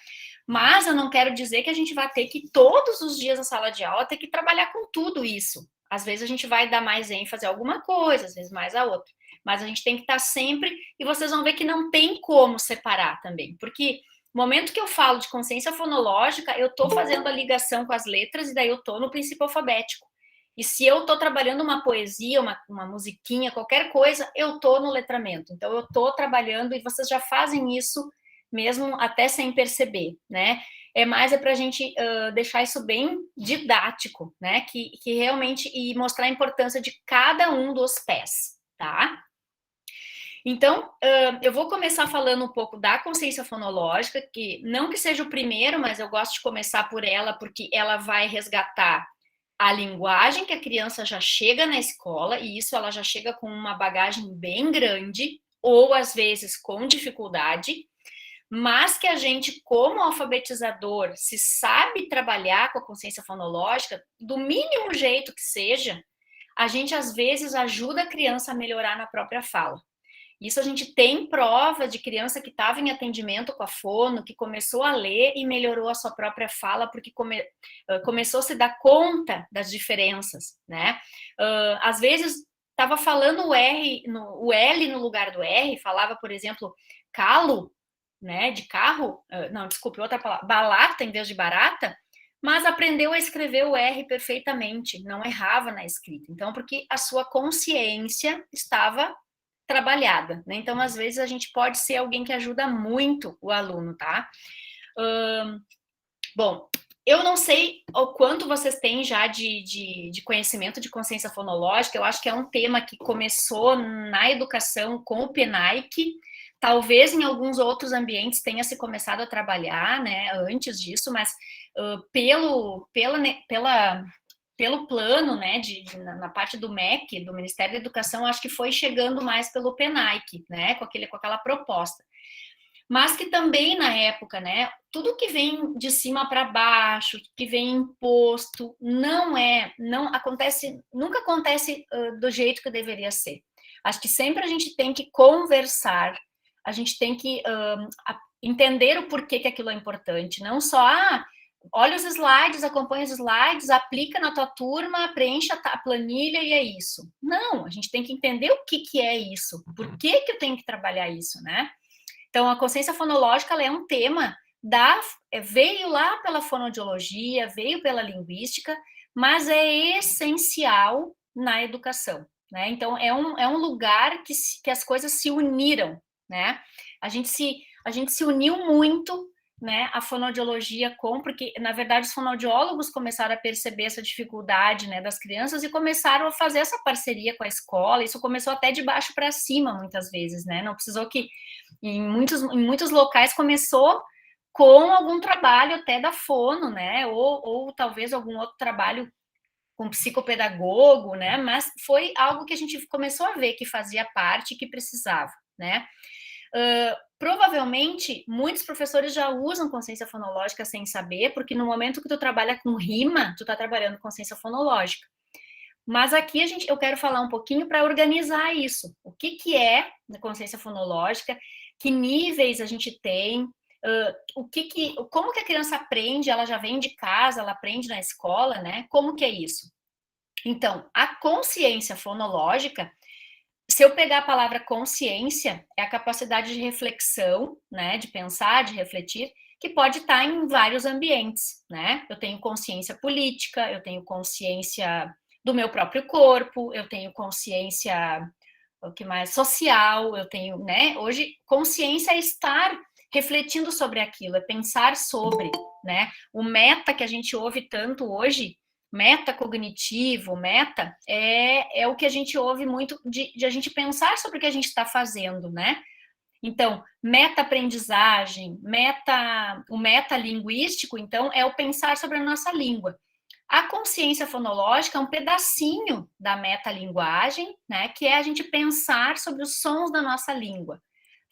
Mas eu não quero dizer que a gente vai ter que todos os dias na sala de aula ter que trabalhar com tudo isso. Às vezes a gente vai dar mais ênfase a alguma coisa, às vezes mais a outra. Mas a gente tem que estar sempre, e vocês vão ver que não tem como separar também, porque no momento que eu falo de consciência fonológica, eu estou fazendo a ligação com as letras e daí eu estou no princípio alfabético. E se eu estou trabalhando uma poesia, uma musiquinha, qualquer coisa, eu estou no letramento. Então eu estou trabalhando e vocês já fazem isso mesmo até sem perceber, né? É mais para a gente deixar isso bem didático, né? Que realmente e mostrar a importância de cada um dos pés, tá? Então, eu vou começar falando um pouco da consciência fonológica, que não que seja o primeiro, mas eu gosto de começar por ela, porque ela vai resgatar a linguagem que a criança já chega na escola, e isso ela já chega com uma bagagem bem grande, ou às vezes com dificuldade, mas que a gente, como alfabetizador, se sabe trabalhar com a consciência fonológica, do mínimo jeito que seja, a gente às vezes ajuda a criança a melhorar na própria fala. Isso a gente tem prova de criança que estava em atendimento com a fono, que começou a ler e melhorou a sua própria fala, porque começou a se dar conta das diferenças, né? Às vezes estava falando o L no lugar do R, falava, por exemplo, calo, né, de carro, não, desculpe, outra palavra, balata em vez de barata, mas aprendeu a escrever o R perfeitamente, não errava na escrita. Então, porque a sua consciência estava trabalhada, né? Então, às vezes, a gente pode ser alguém que ajuda muito o aluno, tá? Bom, eu não sei o quanto vocês têm já de conhecimento de consciência fonológica, eu acho que é um tema que começou na educação com o PENAIC, talvez em alguns outros ambientes tenha se começado a trabalhar, né, antes disso, mas pela pelo plano, né, na parte do MEC, do Ministério da Educação, acho que foi chegando mais pelo PENAIC, né, com aquela proposta. Mas que também na época, né, tudo que vem de cima para baixo, que vem imposto, não acontece, nunca acontece do jeito que deveria ser. Acho que sempre a gente tem que conversar, a gente tem que entender o porquê que aquilo é importante, não só, olha os slides, acompanha os slides, aplica na tua turma, preencha a planilha e é isso. Não, a gente tem que entender o que é isso, por que eu tenho que trabalhar isso, né? Então, a consciência fonológica ela é um tema veio lá pela fonoaudiologia, veio pela linguística, mas é essencial na educação, né? Então, é um lugar que as coisas se uniram, né? A gente se uniu muito, né, a fonoaudiologia porque, na verdade, os fonoaudiólogos começaram a perceber essa dificuldade, né, das crianças e começaram a fazer essa parceria com a escola. Isso começou até de baixo para cima, muitas vezes, né? Não precisou que... Em muitos locais começou com algum trabalho até da fono, né? Ou talvez algum outro trabalho com psicopedagogo, né? Mas foi algo que a gente começou a ver que fazia parte, que precisava, né? Provavelmente, muitos professores já usam consciência fonológica sem saber, porque no momento que tu trabalha com rima, tu tá trabalhando consciência fonológica. Mas aqui eu quero falar um pouquinho para organizar isso. O que é a consciência fonológica, que níveis a gente tem, como que a criança aprende, ela já vem de casa, ela aprende na escola, né? Como que é isso? Então, a consciência fonológica, se eu pegar a palavra consciência, é a capacidade de reflexão, né, de pensar, de refletir, que pode estar em vários ambientes, né? Eu tenho consciência política, eu tenho consciência do meu próprio corpo, eu tenho consciência, o que mais, social, eu tenho, né? Hoje, consciência é estar refletindo sobre aquilo, é pensar sobre, né? O meta que a gente ouve tanto hoje, metacognitivo, é o que a gente ouve muito de a gente pensar sobre o que a gente está fazendo, né? Então, meta-aprendizagem, o metalinguístico, então, é o pensar sobre a nossa língua. A consciência fonológica é um pedacinho da metalinguagem, né, que é a gente pensar sobre os sons da nossa língua.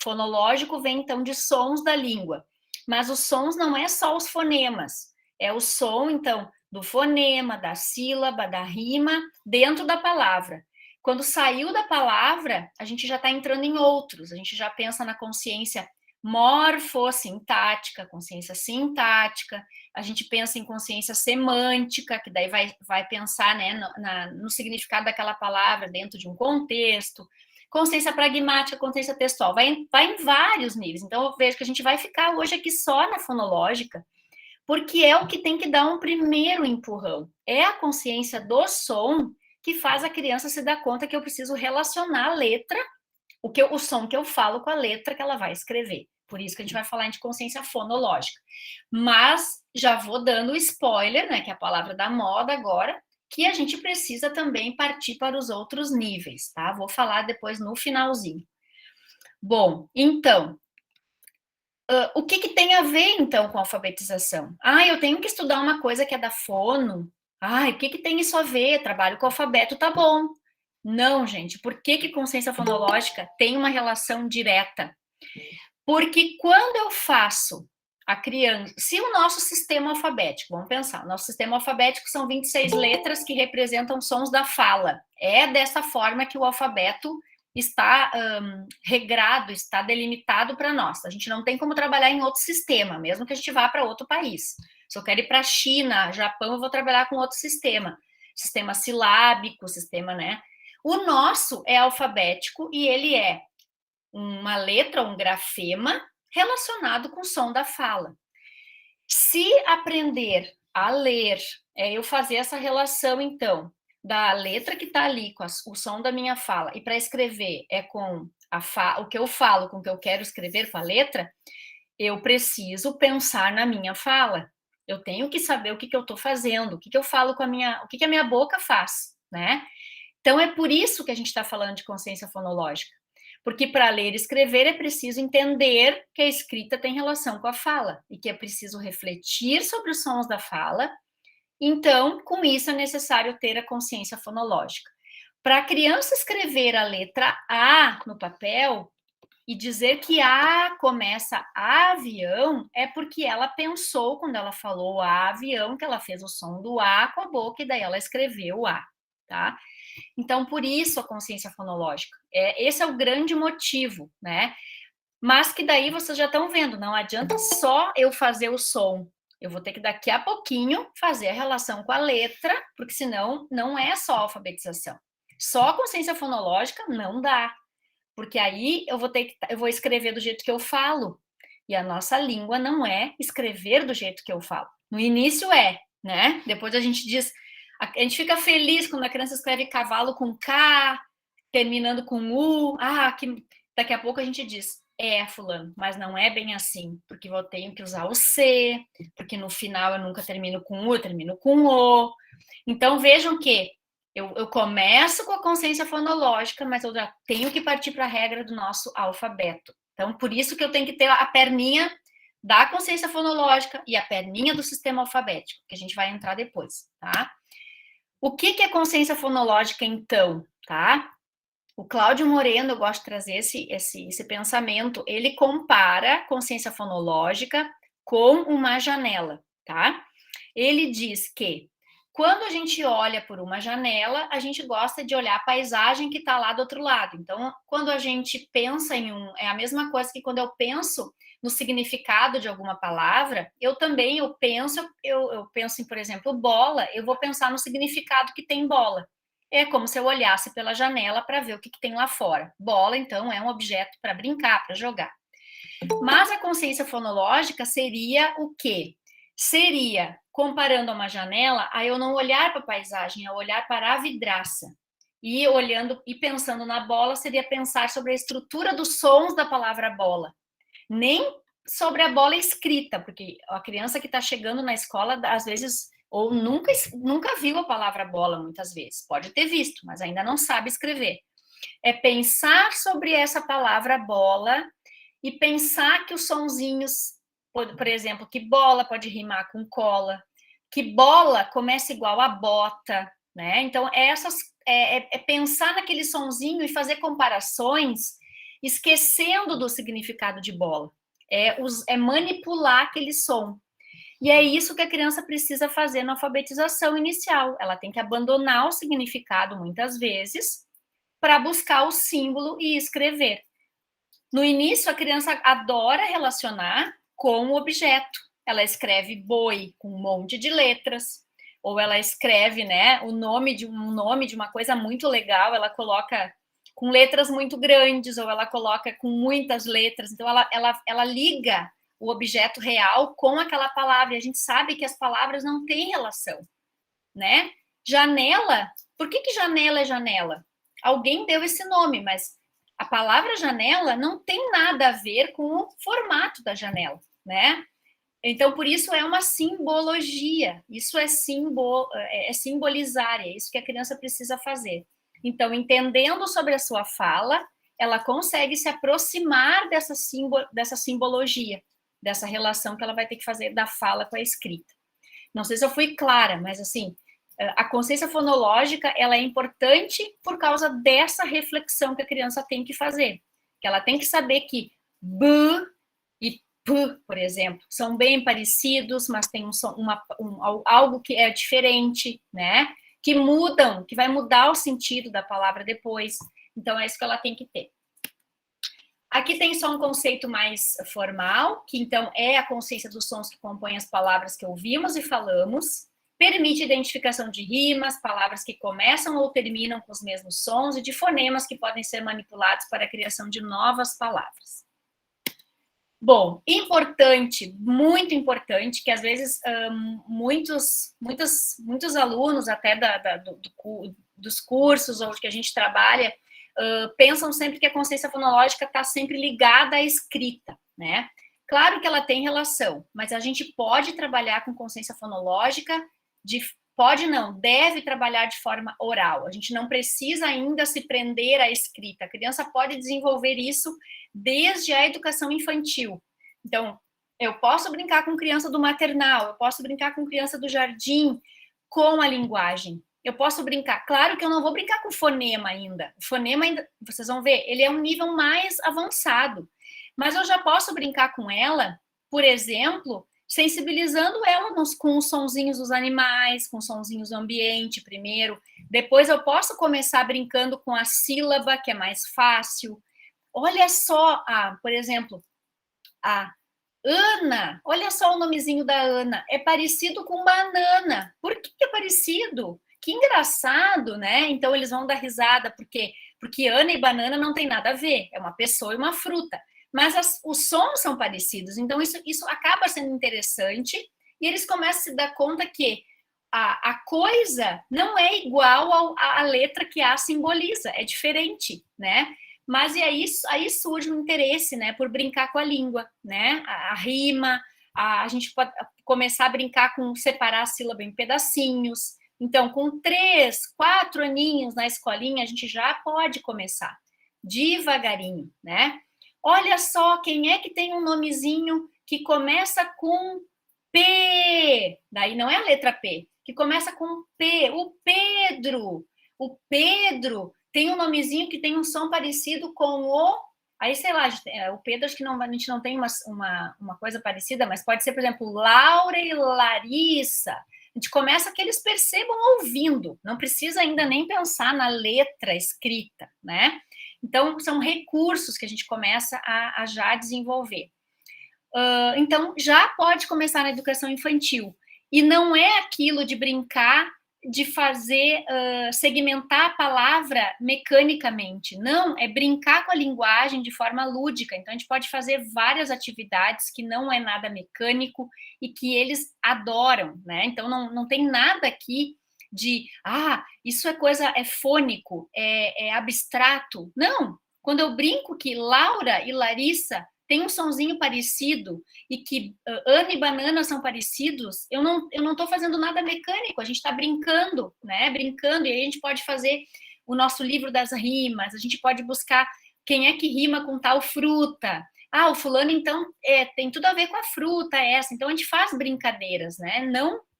Fonológico vem, então, de sons da língua. Mas os sons não é só os fonemas, é o som, então, do fonema, da sílaba, da rima, dentro da palavra. Quando saiu da palavra, a gente já está entrando em outros, a gente já pensa na consciência morfossintática, consciência sintática, a gente pensa em consciência semântica, que daí vai pensar, né, no significado daquela palavra dentro de um contexto, consciência pragmática, consciência textual, vai em vários níveis. Então, eu vejo que a gente vai ficar hoje aqui só na fonológica, porque é o que tem que dar um primeiro empurrão. É a consciência do som que faz a criança se dar conta que eu preciso relacionar a letra, o som que eu falo com a letra que ela vai escrever. Por isso que a gente vai falar de consciência fonológica. Mas já vou dando spoiler, né, que é a palavra da moda agora, que a gente precisa também partir para os outros níveis, tá? Vou falar depois no finalzinho. Bom, então, o que tem a ver, então, com a alfabetização? Eu tenho que estudar uma coisa que é da fono. O que tem isso a ver? Trabalho com alfabeto, tá bom. Não, gente, por que consciência fonológica tem uma relação direta? Porque quando eu faço a criança... Se o nosso sistema alfabético, vamos pensar, o nosso sistema alfabético são 26 letras que representam sons da fala. É dessa forma que o alfabeto está regrado, está delimitado para nós. A gente não tem como trabalhar em outro sistema, mesmo que a gente vá para outro país. Se eu quero ir para a China, Japão, eu vou trabalhar com outro sistema. Sistema silábico, sistema, né? O nosso é alfabético e ele é uma letra, um grafema relacionado com o som da fala. Se aprender a ler, eu fazer essa relação, então, da letra que está ali com o som da minha fala, e para escrever é com o que eu falo com o que eu quero escrever com a letra, eu preciso pensar na minha fala. Eu tenho que saber o que eu estou fazendo, o que eu falo com a minha... O que a minha boca faz, né? Então, é por isso que a gente está falando de consciência fonológica. Porque para ler e escrever é preciso entender que a escrita tem relação com a fala e que é preciso refletir sobre os sons da fala Então, com isso é necessário ter a consciência fonológica. Para a criança escrever a letra A no papel e dizer que A começa a avião, é porque ela pensou, quando ela falou a avião, que ela fez o som do A com a boca e daí ela escreveu A, tá? Então, por isso a consciência fonológica. Esse é o grande motivo, né? Mas que daí vocês já estão vendo, não adianta só eu fazer o som. Eu vou ter que daqui a pouquinho fazer a relação com a letra, porque senão não é só alfabetização. Só a consciência fonológica não dá, porque aí eu vou escrever do jeito que eu falo. E a nossa língua não é escrever do jeito que eu falo. No início é, né? Depois a gente diz, a gente fica feliz quando a criança escreve cavalo com K, terminando com U. Daqui a pouco a gente diz, fulano, mas não é bem assim, porque eu tenho que usar o C, porque no final eu nunca termino com U, eu termino com O. Então vejam que eu começo com a consciência fonológica, mas eu já tenho que partir para a regra do nosso alfabeto. Então, por isso que eu tenho que ter a perninha da consciência fonológica e a perninha do sistema alfabético, que a gente vai entrar depois, tá? O que é consciência fonológica, então, tá? O Cláudio Moreno, eu gosto de trazer esse pensamento, ele compara consciência fonológica com uma janela, tá? Ele diz que quando a gente olha por uma janela, a gente gosta de olhar a paisagem que está lá do outro lado. Então, quando a gente pensa é a mesma coisa que quando eu penso no significado de alguma palavra, eu penso em, por exemplo, bola, eu vou pensar no significado que tem bola. É como se eu olhasse pela janela para ver o que tem lá fora. Bola, então, é um objeto para brincar, para jogar. Mas a consciência fonológica seria o quê? Seria, comparando a uma janela, a eu não olhar para a paisagem, a olhar para a vidraça. E olhando e pensando na bola, seria pensar sobre a estrutura dos sons da palavra bola. Nem sobre a bola escrita, porque a criança que está chegando na escola, às vezes, ou nunca viu a palavra bola, muitas vezes. Pode ter visto, mas ainda não sabe escrever. É pensar sobre essa palavra bola e pensar que os sonzinhos, por exemplo, que bola pode rimar com cola, que bola começa igual a bota, né? Então, é pensar naquele sonzinho e fazer comparações, esquecendo do significado de bola. É manipular aquele som. E é isso que a criança precisa fazer na alfabetização inicial. Ela tem que abandonar o significado, muitas vezes, para buscar o símbolo e escrever. No início, a criança adora relacionar com o objeto. Ela escreve boi com um monte de letras, ou ela escreve, né, o nome de uma coisa muito legal, ela coloca com letras muito grandes, ou ela coloca com muitas letras. Então, ela liga o objeto real com aquela palavra. E a gente sabe que as palavras não têm relação, né? Janela, por que janela é janela? Alguém deu esse nome, mas a palavra janela não tem nada a ver com o formato da janela, né? Então, por isso é uma simbologia, isso é simbolizar, é isso que a criança precisa fazer. Então, entendendo sobre a sua fala, ela consegue se aproximar dessa simbologia, dessa relação que ela vai ter que fazer da fala com a escrita. Não sei se eu fui clara, mas assim, a consciência fonológica, ela é importante por causa dessa reflexão que a criança tem que fazer. Que ela tem que saber que B e P, por exemplo, são bem parecidos, mas tem algo que é diferente, né? Que mudam, que vai mudar o sentido da palavra depois. Então, é isso que ela tem que ter. Aqui tem só um conceito mais formal, que então é a consciência dos sons que compõem as palavras que ouvimos e falamos, permite identificação de rimas, palavras que começam ou terminam com os mesmos sons e de fonemas que podem ser manipulados para a criação de novas palavras. Bom, importante, muito importante, que às vezes muitos alunos até dos cursos ou que a gente trabalha pensam sempre que a consciência fonológica está sempre ligada à escrita, né? Claro que ela tem relação, mas a gente pode trabalhar com consciência fonológica, deve trabalhar de forma oral. A gente não precisa ainda se prender à escrita. A criança pode desenvolver isso desde a educação infantil. Então, eu posso brincar com criança do maternal, eu posso brincar com criança do jardim, com a linguagem. Eu posso brincar, claro que eu não vou brincar com fonema ainda. O fonema ainda, vocês vão ver, ele é um nível mais avançado. Mas eu já posso brincar com ela, por exemplo, sensibilizando ela com os sonzinhos dos animais, com os sonzinhos do ambiente primeiro. Depois eu posso começar brincando com a sílaba, que é mais fácil. Olha só, por exemplo, a Ana, olha só o nomezinho da Ana, é parecido com banana. Por que é parecido? Que engraçado, né? Então eles vão dar risada, porque Ana e banana não tem nada a ver, é uma pessoa e uma fruta. Mas os sons são parecidos, então isso acaba sendo interessante, e eles começam a se dar conta que a coisa não é igual à letra que A simboliza, é diferente, né? Mas e aí surge um interesse, né, por brincar com a língua, né? A rima, a gente pode começar a brincar com separar a sílaba em pedacinhos. Então, com 3, 4 aninhos na escolinha, a gente já pode começar devagarinho, né? Olha só, quem é que tem um nomezinho que começa com P? Daí não é a letra P, que começa com P. O Pedro. O Pedro tem um nomezinho que tem um som parecido com o... Aí, sei lá, o Pedro, acho que não, a gente não tem uma coisa parecida, mas pode ser, por exemplo, Laura e Larissa. A gente começa que eles percebam ouvindo, não precisa ainda nem pensar na letra escrita, né? Então, são recursos que a gente começa a já desenvolver. Então, já pode começar na educação infantil. E não é aquilo de brincar, de fazer, segmentar a palavra mecanicamente. Não, é brincar com a linguagem de forma lúdica. Então, a gente pode fazer várias atividades que não é nada mecânico e que eles adoram, né? Então, não tem nada aqui de, isso é fônico, é abstrato. Não, quando eu brinco que Laura e Larissa tem um sonzinho parecido e que Ana e banana são parecidos, eu não estou fazendo nada mecânico, a gente está brincando, né? Brincando, e aí a gente pode fazer o nosso livro das rimas, a gente pode buscar quem é que rima com tal fruta. O fulano, então, tem tudo a ver com a fruta essa. Então, a gente faz brincadeiras, né?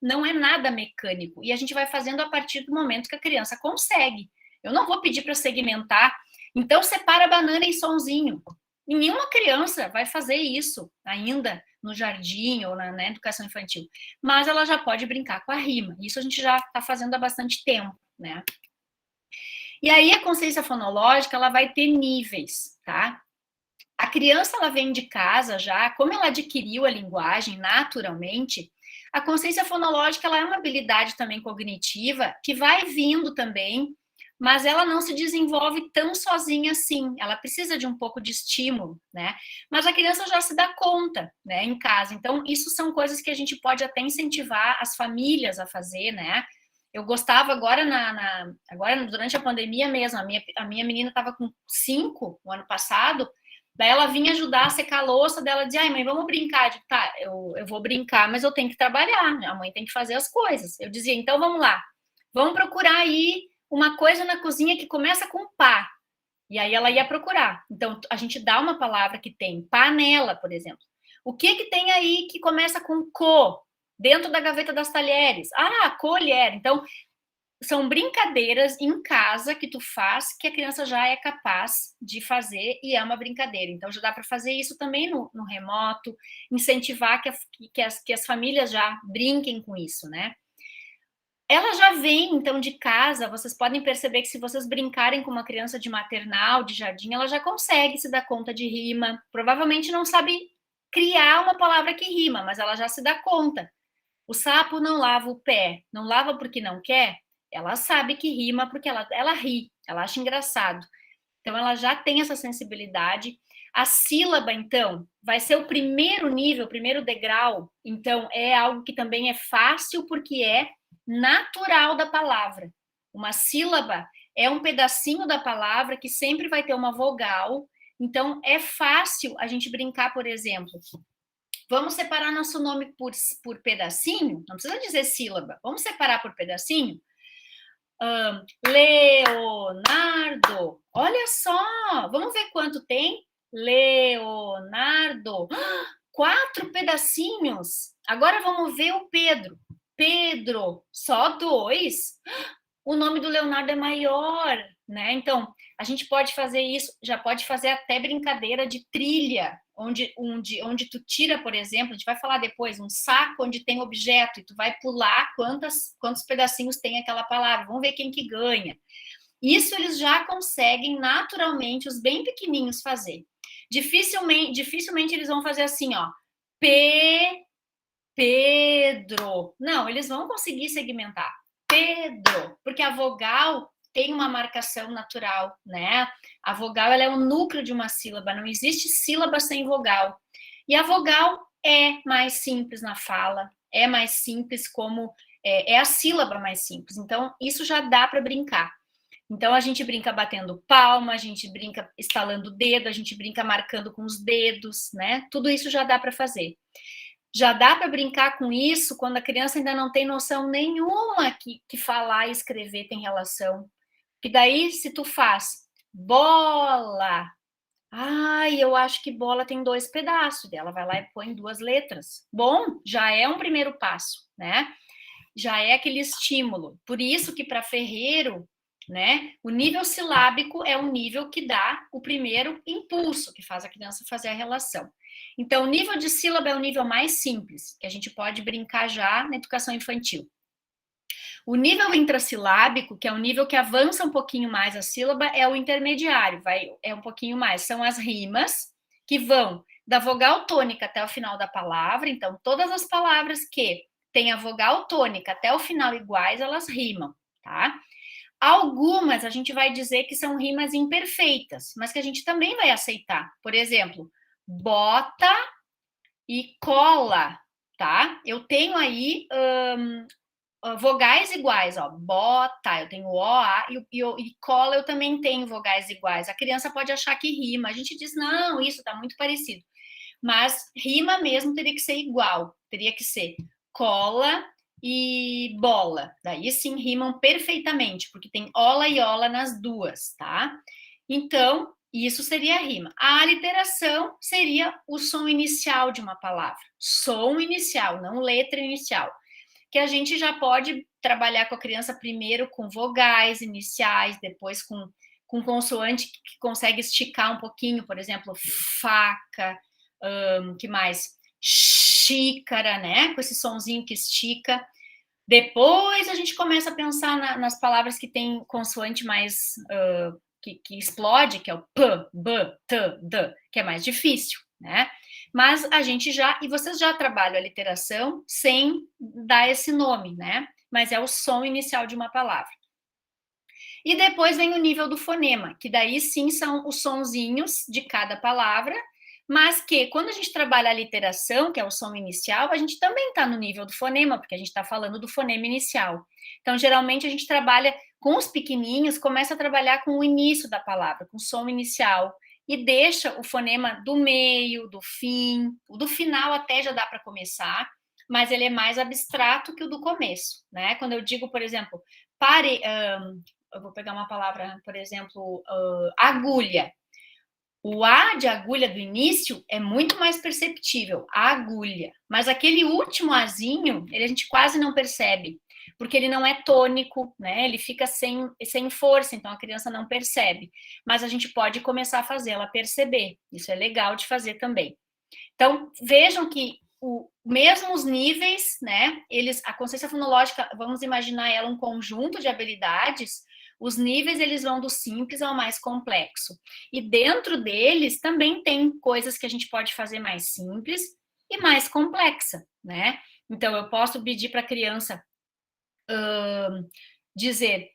Não é nada mecânico. E a gente vai fazendo a partir do momento que a criança consegue. Eu não vou pedir para segmentar. Então, separa a banana em sonzinho. Nenhuma criança vai fazer isso ainda no jardim ou na educação infantil, mas ela já pode brincar com a rima. Isso a gente já está fazendo há bastante tempo, né? E aí a consciência fonológica, ela vai ter níveis, tá? A criança, ela vem de casa já, como ela adquiriu a linguagem naturalmente, a consciência fonológica, ela é uma habilidade também cognitiva que vai vindo também, mas ela não se desenvolve tão sozinha assim, ela precisa de um pouco de estímulo, né? Mas a criança já se dá conta, né, em casa. Então, isso são coisas que a gente pode até incentivar as famílias a fazer, né? Eu gostava agora, agora durante a pandemia mesmo, a minha menina estava com 5 o ano passado, daí ela vinha ajudar a secar a louça dela, dizia, mãe, vamos brincar. Eu digo, tá, eu vou brincar, mas eu tenho que trabalhar, a mãe tem que fazer as coisas. Eu dizia, então vamos lá, vamos procurar aí uma coisa na cozinha que começa com pá. E aí ela ia procurar. Então, a gente dá uma palavra que tem panela, por exemplo. O que tem aí que começa com co? Dentro da gaveta das talheres. Colher. Então, são brincadeiras em casa que tu faz que a criança já é capaz de fazer e é uma brincadeira. Então, já dá para fazer isso também no remoto, incentivar que as famílias já brinquem com isso, né? Ela já vem, então, de casa, vocês podem perceber que se vocês brincarem com uma criança de maternal, de jardim, ela já consegue se dar conta de rima. Provavelmente não sabe criar uma palavra que rima, mas ela já se dá conta. O sapo não lava o pé, não lava porque não quer, ela sabe que rima porque ela ri, ela acha engraçado. Então, ela já tem essa sensibilidade. A sílaba, então, vai ser o primeiro nível, o primeiro degrau. Então, é algo que também é fácil porque é natural da palavra. Uma sílaba é um pedacinho da palavra que sempre vai ter uma vogal. Então, é fácil a gente brincar, por exemplo. Vamos separar nosso nome por pedacinho? Não precisa dizer sílaba. Vamos separar por pedacinho? Leonardo. Olha só. Vamos ver quanto tem? Leonardo. 4 pedacinhos. Agora vamos ver o Pedro. Pedro, só 2? O nome do Leonardo é maior, né? Então, a gente pode fazer isso, já pode fazer até brincadeira de trilha, onde tu tira, por exemplo, a gente vai falar depois, um saco onde tem objeto, e tu vai pular quantos pedacinhos tem aquela palavra, vamos ver quem que ganha. Isso eles já conseguem naturalmente, os bem pequenininhos, fazer. Dificilmente eles vão fazer assim, ó, Pedro. Não, eles vão conseguir segmentar. Pedro, porque a vogal tem uma marcação natural, né? A vogal ela é o núcleo de uma sílaba, não existe sílaba sem vogal. E a vogal é mais simples na fala, é mais simples como é a sílaba mais simples. Então, isso já dá para brincar. Então, a gente brinca batendo palma, a gente brinca estalando o dedo, a gente brinca marcando com os dedos, né? Tudo isso já dá para fazer. Já dá para brincar com isso quando a criança ainda não tem noção nenhuma que falar e escrever tem relação. Que daí, se tu faz bola, ai, eu acho que bola tem 2 pedaços, ela vai lá e põe 2 letras. Bom, já é um primeiro passo, né? Já é aquele estímulo. Por isso que para ferreiro, né, o nível silábico é o nível que dá o primeiro impulso, que faz a criança fazer a relação. Então, o nível de sílaba é o nível mais simples, que a gente pode brincar já na educação infantil. O nível intrassilábico, que é o nível que avança um pouquinho mais a sílaba, é o intermediário, é um pouquinho mais. São as rimas que vão da vogal tônica até o final da palavra. Então, todas as palavras que têm a vogal tônica até o final iguais, elas rimam, tá? Algumas a gente vai dizer que são rimas imperfeitas, mas que a gente também vai aceitar. Por exemplo, bota e cola, tá? Eu tenho aí vogais iguais, ó, bota, eu tenho o, a, e cola eu também tenho vogais iguais. A criança pode achar que rima, a gente diz, não, isso tá muito parecido. Mas rima mesmo teria que ser igual, teria que ser cola e bola. Daí sim rimam perfeitamente, porque tem ola e ola nas duas, tá? Então, isso seria a rima. A aliteração seria o som inicial de uma palavra. Som inicial, não letra inicial. Que a gente já pode trabalhar com a criança primeiro com vogais iniciais, depois com consoante que consegue esticar um pouquinho, por exemplo, faca, que mais? Xícara, né? Com esse sonzinho que estica. Depois a gente começa a pensar nas palavras que tem consoante mais que explode, que é o p, b, t, d, que é mais difícil, né? Mas a gente já, e vocês já trabalham a literação sem dar esse nome, né? Mas é o som inicial de uma palavra. E depois vem o nível do fonema, que daí sim são os sonzinhos de cada palavra, mas que quando a gente trabalha a literação, que é o som inicial, a gente também está no nível do fonema, porque a gente está falando do fonema inicial. Então, geralmente, a gente trabalha com os pequenininhos, começa a trabalhar com o início da palavra, com o som inicial, e deixa o fonema do meio, do fim, o do final até já dá para começar, mas ele é mais abstrato que o do começo, né? Quando eu digo, por exemplo, pare, eu vou pegar uma palavra, por exemplo, agulha. O A de agulha do início é muito mais perceptível, a agulha. Mas aquele último Azinho, a gente quase não percebe, porque ele não é tônico, né? Ele fica sem força, então a criança não percebe. Mas a gente pode começar a fazer ela perceber. Isso é legal de fazer também. Então, vejam que mesmo os níveis, né? A consciência fonológica, vamos imaginar ela um conjunto de habilidades. Os níveis eles vão do simples ao mais complexo. E dentro deles também tem coisas que a gente pode fazer mais simples e mais complexa, né? Então eu posso pedir para a criança dizer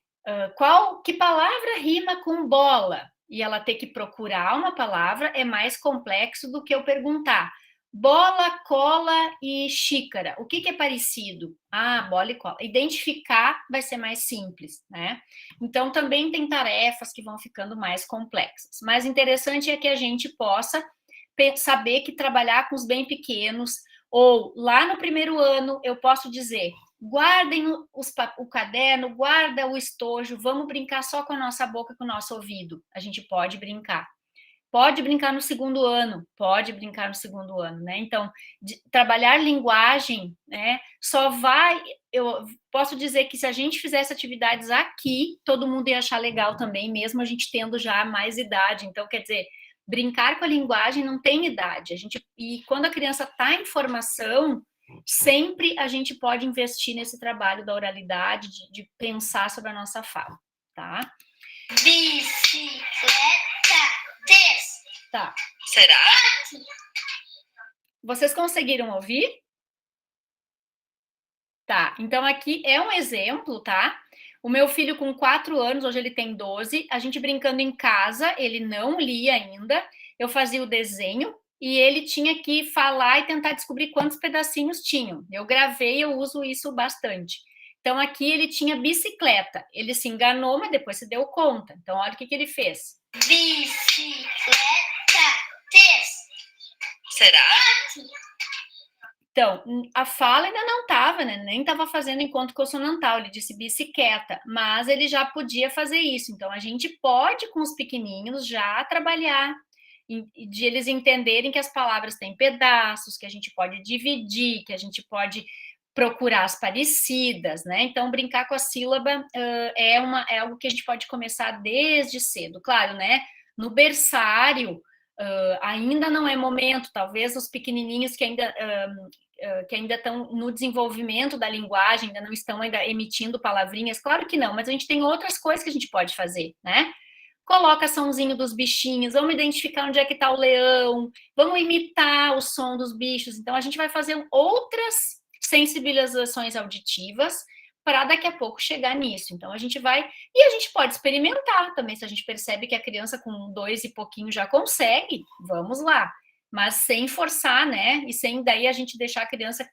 que palavra rima com bola, e ela ter que procurar uma palavra é mais complexo do que eu perguntar bola, cola e xícara. O que é parecido? Ah, bola e cola. Identificar vai ser mais simples, né? Então, também tem tarefas que vão ficando mais complexas. Mas interessante é que a gente possa saber que trabalhar com os bem pequenos, ou lá no primeiro ano, eu posso dizer, guardem o caderno, guarda o estojo, vamos brincar só com a nossa boca, com o nosso ouvido. A gente pode brincar. Pode brincar no segundo ano, pode brincar no segundo ano, né? Então, trabalhar linguagem, né, só vai... Eu posso dizer que se a gente fizesse atividades aqui, todo mundo ia achar legal também, mesmo a gente tendo já mais idade. Então, quer dizer, brincar com a linguagem não tem idade. E quando a criança está em formação, sempre a gente pode investir nesse trabalho da oralidade, de pensar sobre a nossa fala, tá? Bicicleta. Tá. Será? Vocês conseguiram ouvir? Tá, então aqui é um exemplo, tá? O meu filho com 4 anos, hoje ele tem 12, a gente brincando em casa, ele não lia ainda, eu fazia o desenho e ele tinha que falar e tentar descobrir quantos pedacinhos tinham. Eu gravei, eu uso isso bastante. Então aqui ele tinha bicicleta, ele se enganou, mas depois se deu conta. Então olha o que ele fez. Bicicleta. Será? Então, a fala ainda não estava, né? Nem estava fazendo encontro consonantal, ele disse bicicleta, mas ele já podia fazer isso. Então, a gente pode, com os pequenininhos, já trabalhar, de eles entenderem que as palavras têm pedaços, que a gente pode dividir, que a gente pode procurar as parecidas, né? Então, brincar com a sílaba é algo que a gente pode começar desde cedo. Claro, né? No berçário, ainda não é momento, talvez os pequenininhos que ainda estão no desenvolvimento da linguagem, ainda não estão ainda emitindo palavrinhas, claro que não, mas a gente tem outras coisas que a gente pode fazer, né? Coloca somzinho dos bichinhos, vamos identificar onde é que está o leão, vamos imitar o som dos bichos. Então, a gente vai fazer outras sensibilizações auditivas para daqui a pouco chegar nisso. Então, a gente vai... E a gente pode experimentar também, se a gente percebe que a criança com 2 e pouquinho já consegue, vamos lá. Mas sem forçar, né? E sem daí a gente deixar a criança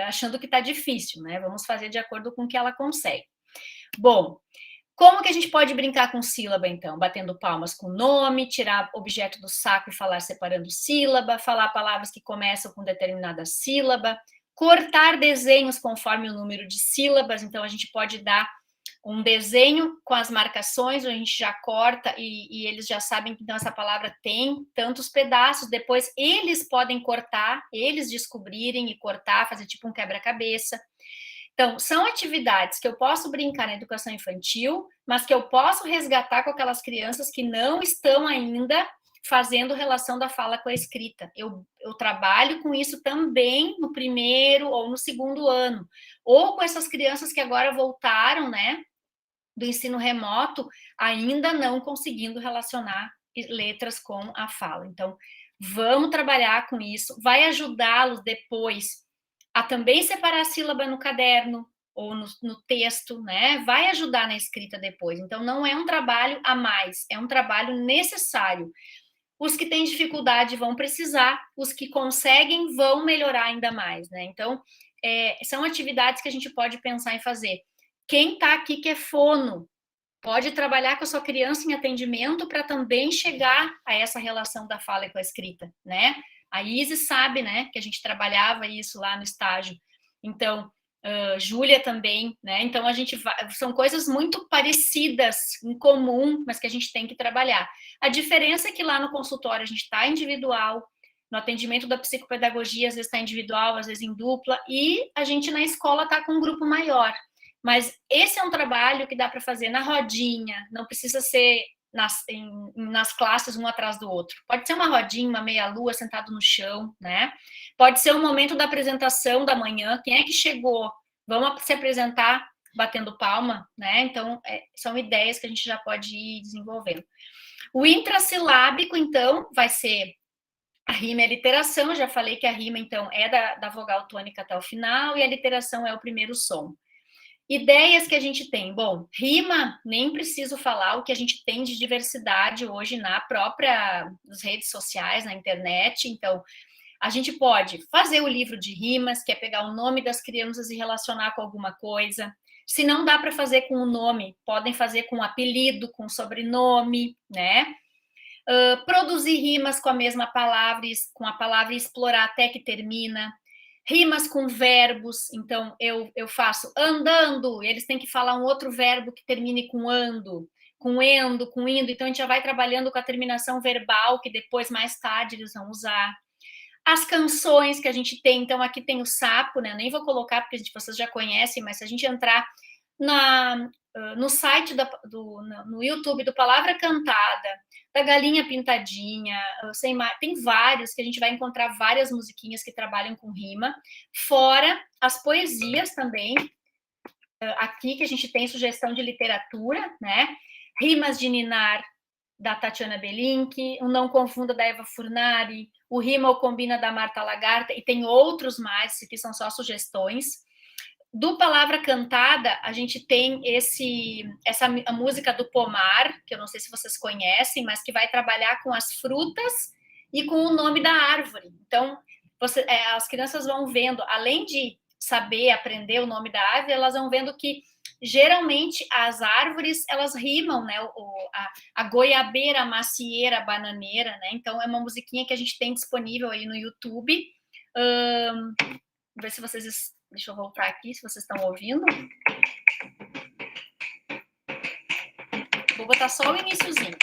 achando que está difícil, né? Vamos fazer de acordo com o que ela consegue. Bom, como que a gente pode brincar com sílaba, então? Batendo palmas com nome, tirar objeto do saco e falar separando sílaba, falar palavras que começam com determinada sílaba, cortar desenhos conforme o número de sílabas. Então, a gente pode dar um desenho com as marcações, a gente já corta e eles já sabem que então essa palavra tem tantos pedaços, depois eles podem cortar, eles descobrirem e cortar, fazer tipo um quebra-cabeça. Então, são atividades que eu posso brincar na educação infantil, mas que eu posso resgatar com aquelas crianças que não estão ainda fazendo relação da fala com a escrita. Eu trabalho com isso também no primeiro ou no segundo ano, ou com essas crianças que agora voltaram, né, do ensino remoto, ainda não conseguindo relacionar letras com a fala. Então, vamos trabalhar com isso, vai ajudá-los depois a também separar a sílaba no caderno ou no texto, né? Vai ajudar na escrita depois. Então, não é um trabalho a mais, é um trabalho necessário. Os que têm dificuldade vão precisar, os que conseguem vão melhorar ainda mais, né? Então, são atividades que a gente pode pensar em fazer. Quem está aqui que é fono, pode trabalhar com a sua criança em atendimento para também chegar a essa relação da fala e com a escrita, né? A Isis sabe, né, que a gente trabalhava isso lá no estágio. Então, Júlia também, né? Então, são coisas muito parecidas, em comum, mas que a gente tem que trabalhar. A diferença é que lá no consultório a gente está individual, no atendimento da psicopedagogia, às vezes está individual, às vezes em dupla, e a gente na escola está com um grupo maior. Mas esse é um trabalho que dá para fazer na rodinha, não precisa ser nas classes um atrás do outro. Pode ser uma rodinha, uma meia-lua, sentado no chão, né? Pode ser o momento da apresentação da manhã. Quem é que chegou? Vamos se apresentar batendo palma, né? Então, são ideias que a gente já pode ir desenvolvendo. O intrassilábico, então, vai ser a rima e a literação. Eu já falei que a rima, então, é da vogal tônica até o final e a literação é o primeiro som. Ideias que a gente tem. Bom, rima, nem preciso falar o que a gente tem de diversidade hoje nas redes sociais, na internet. Então, a gente pode fazer o livro de rimas, que é pegar o nome das crianças e relacionar com alguma coisa. Se não dá para fazer com o nome, podem fazer com apelido, com sobrenome, né? Produzir rimas com a mesma palavra, com a palavra e explorar até que termina. Rimas com verbos, então eu faço andando, eles têm que falar um outro verbo que termine com ando. com endo, com indo, então a gente já vai trabalhando com a terminação verbal, que depois, mais tarde, eles vão usar. As canções que a gente tem, então aqui tem o sapo, né? Eu nem vou colocar porque vocês já conhecem, mas se a gente entrar no site no YouTube do Palavra Cantada, da Galinha Pintadinha, tem vários que a gente vai encontrar várias musiquinhas que trabalham com rima, fora as poesias também. Aqui que a gente tem sugestão de literatura, né? Rimas de Ninar, da Tatiana Belink, o Não Confunda, da Eva Furnari, o Rima ou Combina, da Marta Lagarta, e tem outros mais, que são só sugestões. Do Palavra Cantada, a gente tem a música do Pomar, que eu não sei se vocês conhecem, mas que vai trabalhar com as frutas e com o nome da árvore. Então, as crianças vão vendo, além de saber, aprender o nome da árvore, elas vão vendo que geralmente as árvores elas rimam, né? A goiabeira, a macieira, a bananeira, né? Então é uma musiquinha que a gente tem disponível aí no YouTube. Vou ver se vocês. Deixa eu voltar aqui, se vocês estão ouvindo. Vou botar só o iniciozinho.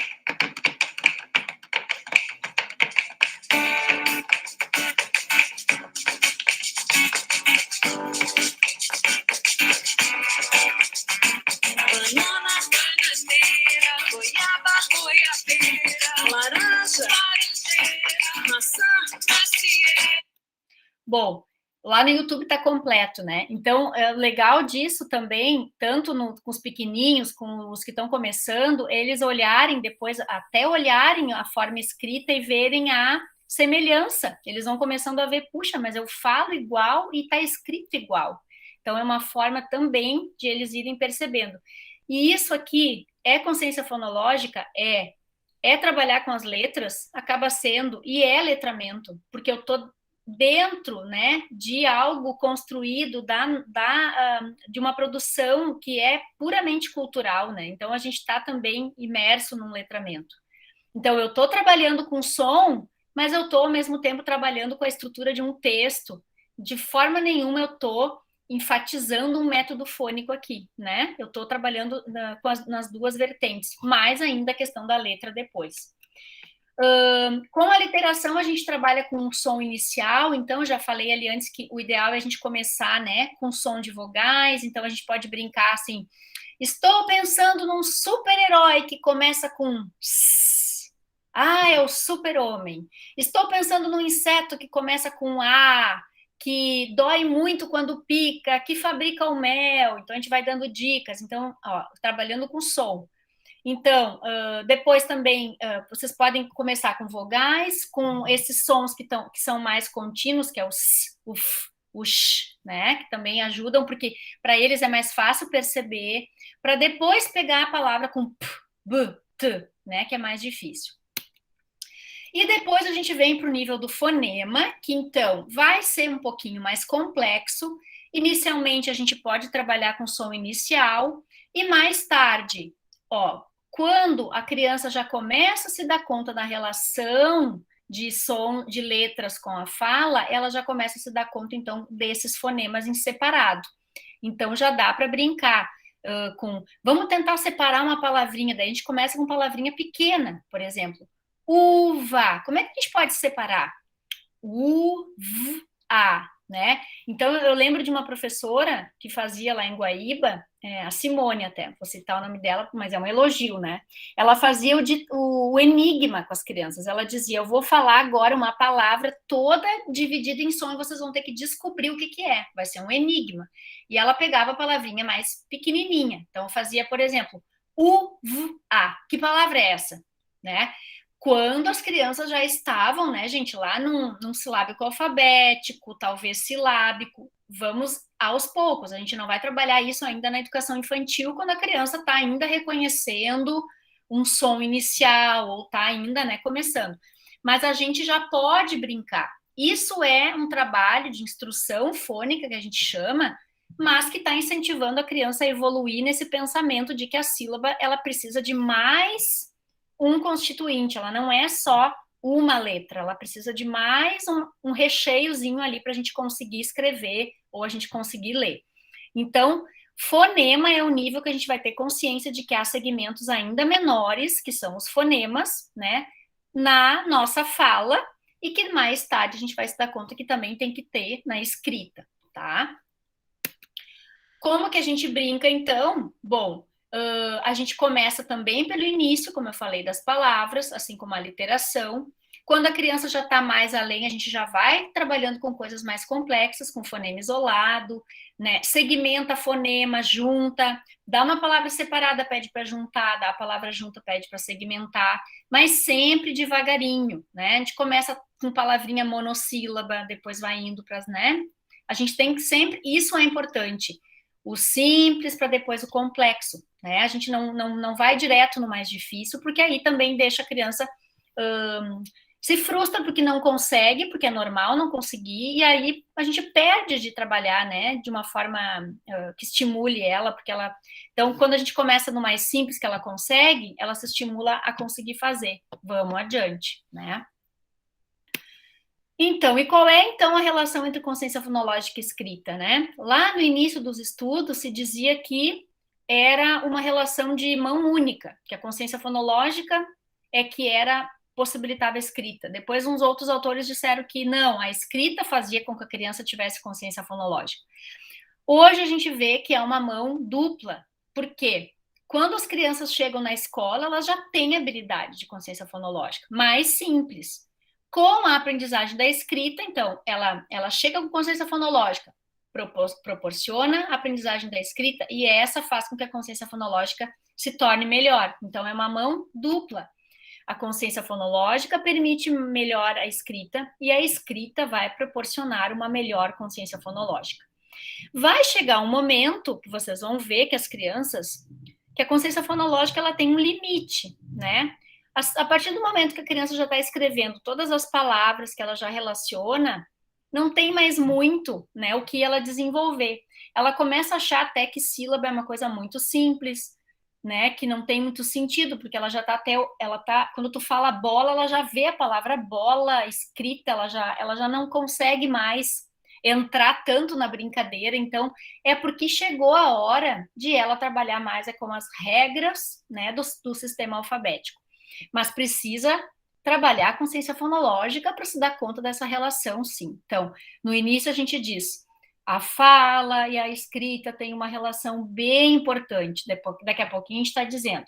Bom, lá no YouTube está completo, né? Então, legal disso também, tanto com os pequenininhos, com os que estão começando, eles olharem depois, até olharem a forma escrita e verem a semelhança. Eles vão começando a ver, puxa, mas eu falo igual e está escrito igual. Então, é uma forma também de eles irem percebendo. E isso aqui é consciência fonológica? É trabalhar com as letras, acaba sendo, e é letramento, porque eu estou dentro, né, de algo construído de uma produção que é puramente cultural, né? Então a gente está também imerso num letramento. Então eu estou trabalhando com som, mas eu estou ao mesmo tempo trabalhando com a estrutura de um texto. De forma nenhuma eu estou enfatizando um método fônico aqui, né? Eu estou trabalhando nas duas vertentes, mais ainda a questão da letra depois. Com a literação, a gente trabalha com um som inicial, então eu já falei ali antes que o ideal é a gente começar, né, com som de vogais, então a gente pode brincar assim, estou pensando num super-herói que começa com S. É o super-homem. Estou pensando num inseto que começa com A, que dói muito quando pica, que fabrica o mel, então a gente vai dando dicas, então, ó, trabalhando com som. Então, depois também, vocês podem começar com vogais, com esses sons que são mais contínuos, que é o s, o f, o sh, né? Que também ajudam, porque para eles é mais fácil perceber, para depois pegar a palavra com p, b, t, né? Que é mais difícil. E depois a gente vem para o nível do fonema, que então vai ser um pouquinho mais complexo. Inicialmente a gente pode trabalhar com som inicial, e mais tarde, ó, quando a criança já começa a se dar conta da relação de som, de letras com a fala, ela já começa a se dar conta, então, desses fonemas em separado. Então, já dá para brincar vamos tentar separar uma palavrinha, daí a gente começa com palavrinha pequena, por exemplo. Uva. Como é que a gente pode separar? U-V-A, né? Então, eu lembro de uma professora que fazia lá em Guaíba, a Simone até, vou citar o nome dela, mas é um elogio, né? Ela fazia o enigma com as crianças. Ela dizia, eu vou falar agora uma palavra toda dividida em som e vocês vão ter que descobrir o que que é. Vai ser um enigma. E ela pegava a palavrinha mais pequenininha. Então, fazia, por exemplo, U-V-A. Que palavra é essa? Né? Quando as crianças já estavam, né, gente, lá num silábico alfabético, talvez silábico, vamos aos poucos, a gente não vai trabalhar isso ainda na educação infantil, quando a criança está ainda reconhecendo um som inicial, ou está ainda, né, começando. Mas a gente já pode brincar. Isso é um trabalho de instrução fônica, que a gente chama, mas que está incentivando a criança a evoluir nesse pensamento de que a sílaba, ela precisa de mais um constituinte, ela não é só uma letra, ela precisa de mais um recheiozinho ali para a gente conseguir escrever ou a gente conseguir ler. Então, Fonema é o nível que a gente vai ter consciência de que há segmentos ainda menores, que são os fonemas, né, na nossa fala, e que mais tarde a gente vai se dar conta que também tem que ter na escrita, tá? Como que a gente brinca, então? Bom, a gente começa também pelo início, como eu falei, das palavras, assim como a literação. Quando a criança já está mais além, a gente já vai trabalhando com coisas mais complexas, com fonema isolado, né? Segmenta fonema, junta, dá uma palavra separada, pede para juntar, dá a palavra junta, pede para segmentar, mas sempre devagarinho, né? A gente começa com palavrinha monossílaba, depois vai indo para as, né? A gente tem que sempre, isso é importante, o simples para depois o complexo, né? A gente não vai direto no mais difícil, porque aí também deixa a criança se frustra porque não consegue, porque é normal não conseguir, e aí a gente perde de trabalhar, né, de uma forma que estimule ela, porque ela... Então, quando a gente começa no mais simples que ela consegue, ela se estimula a conseguir fazer. Vamos adiante, né? Então, e qual é então a relação entre consciência fonológica e escrita, né? Lá no início dos estudos se dizia que era uma relação de mão única, que a consciência fonológica é que era possibilitava a escrita. Depois uns outros autores disseram que não, a escrita fazia com que a criança tivesse consciência fonológica. Hoje a gente vê que é uma mão dupla. Por quê? Quando as crianças chegam na escola, elas já têm habilidade de consciência fonológica, mais simples. Com a aprendizagem da escrita, então, ela chega com consciência fonológica, proporciona a aprendizagem da escrita, e essa faz com que a consciência fonológica se torne melhor. Então, é uma mão dupla. A consciência fonológica permite melhor a escrita, e a escrita vai proporcionar uma melhor consciência fonológica. Vai chegar um momento que vocês vão ver que as crianças, que a consciência fonológica ela tem um limite, né? A partir do momento que a criança já está escrevendo todas as palavras que ela já relaciona, não tem mais muito, né, o que ela desenvolver. Ela começa a achar até que sílaba é uma coisa muito simples, né, que não tem muito sentido, porque ela já está até, ela tá, quando tu fala bola, ela já vê a palavra bola escrita, ela já não consegue mais entrar tanto na brincadeira, então é porque chegou a hora de ela trabalhar mais com as regras, né, do sistema alfabético. Mas precisa trabalhar a consciência fonológica para se dar conta dessa relação, sim. Então, no início a gente diz, a fala e a escrita têm uma relação bem importante. Daqui a pouquinho a gente está dizendo,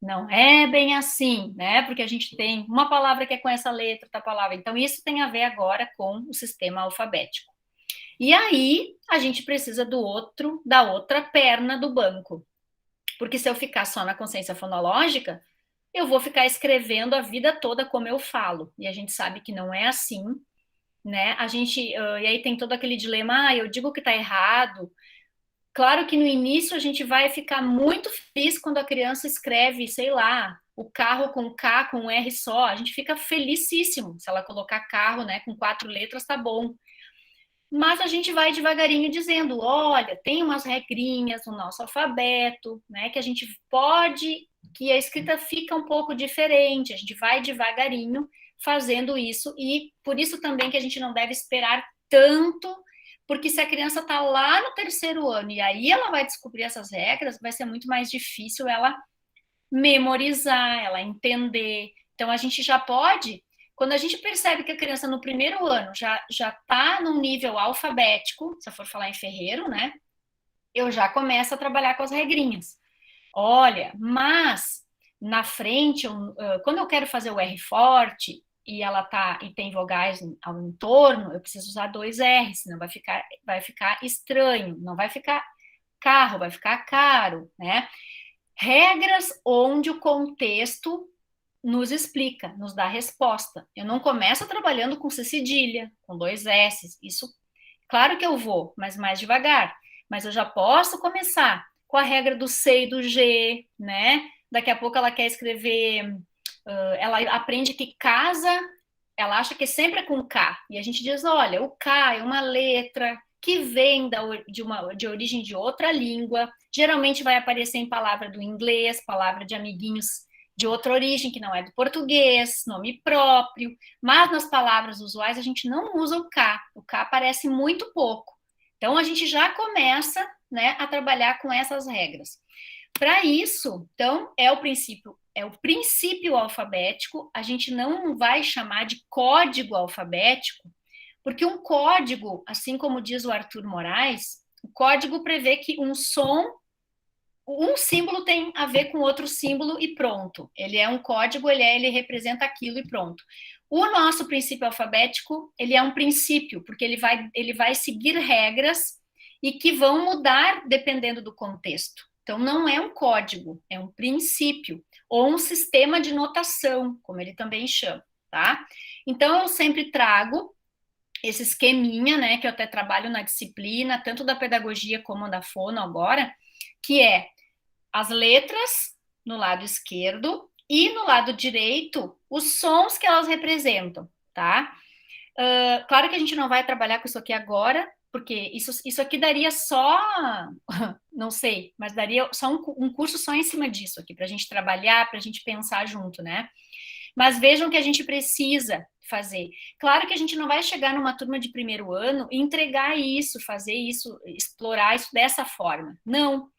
não é bem assim, né? Porque a gente tem uma palavra que é com essa letra, outra palavra. Então, isso tem a ver agora com o sistema alfabético. E aí, a gente precisa da outra perna do banco. Porque se eu ficar só na consciência fonológica, eu vou ficar escrevendo a vida toda como eu falo. E a gente sabe que não é assim, né? E aí tem todo aquele dilema, eu digo que está errado. Claro que no início a gente vai ficar muito feliz quando a criança escreve, sei lá, o carro com K, com um R só. A gente fica felicíssimo. Se ela colocar carro, né, com 4 letras, tá bom. Mas a gente vai devagarinho dizendo, olha, tem umas regrinhas no nosso alfabeto, né, que a gente pode, que a escrita fica um pouco diferente, a gente vai devagarinho fazendo isso, e por isso também que a gente não deve esperar tanto, porque se a criança está lá no 3º ano e aí ela vai descobrir essas regras, vai ser muito mais difícil ela memorizar, ela entender. Então a gente já pode, quando a gente percebe que a criança no 1º ano já está num nível alfabético, se eu for falar em ferreiro, né? Eu já começo a trabalhar com as regrinhas. Olha, mas na frente, quando eu quero fazer o R forte e ela tá e tem vogais ao entorno, eu preciso usar 2 R, senão vai ficar estranho, não vai ficar carro, vai ficar caro, né? Regras onde o contexto nos explica, nos dá resposta. Eu não começo trabalhando com C cedilha, com 2 S. Isso, claro que eu vou, mas mais devagar. Mas eu já posso começar com a regra do C e do G, né? Daqui a pouco ela quer escrever, ela aprende que casa, ela acha que sempre é com K. E a gente diz, olha, o K é uma letra que vem de origem de outra língua, geralmente vai aparecer em palavra do inglês, palavra de amiguinhos de outra origem, que não é do português, nome próprio, mas nas palavras usuais a gente não usa o K aparece muito pouco. Então, a gente já começa, né, a trabalhar com essas regras. Para isso, então, é o princípio alfabético, a gente não vai chamar de código alfabético, porque um código, assim como diz o Arthur Moraes, o código prevê que um símbolo tem a ver com outro símbolo e pronto. Ele é um código, ele representa aquilo e pronto. O nosso princípio alfabético, ele é um princípio, porque ele vai seguir regras e que vão mudar dependendo do contexto. Então, não é um código, é um princípio, ou um sistema de notação, como ele também chama, tá? Então, eu sempre trago esse esqueminha, né, que eu até trabalho na disciplina, tanto da pedagogia como da fono agora, que é as letras no lado esquerdo e no lado direito os sons que elas representam, tá? Claro que a gente não vai trabalhar com isso aqui agora, porque isso aqui daria só, não sei, mas daria só um curso só em cima disso aqui, para a gente trabalhar, para a gente pensar junto, né? Mas vejam que a gente precisa fazer. Claro que a gente não vai chegar numa turma de primeiro ano e entregar isso, fazer isso, explorar isso dessa forma. Não.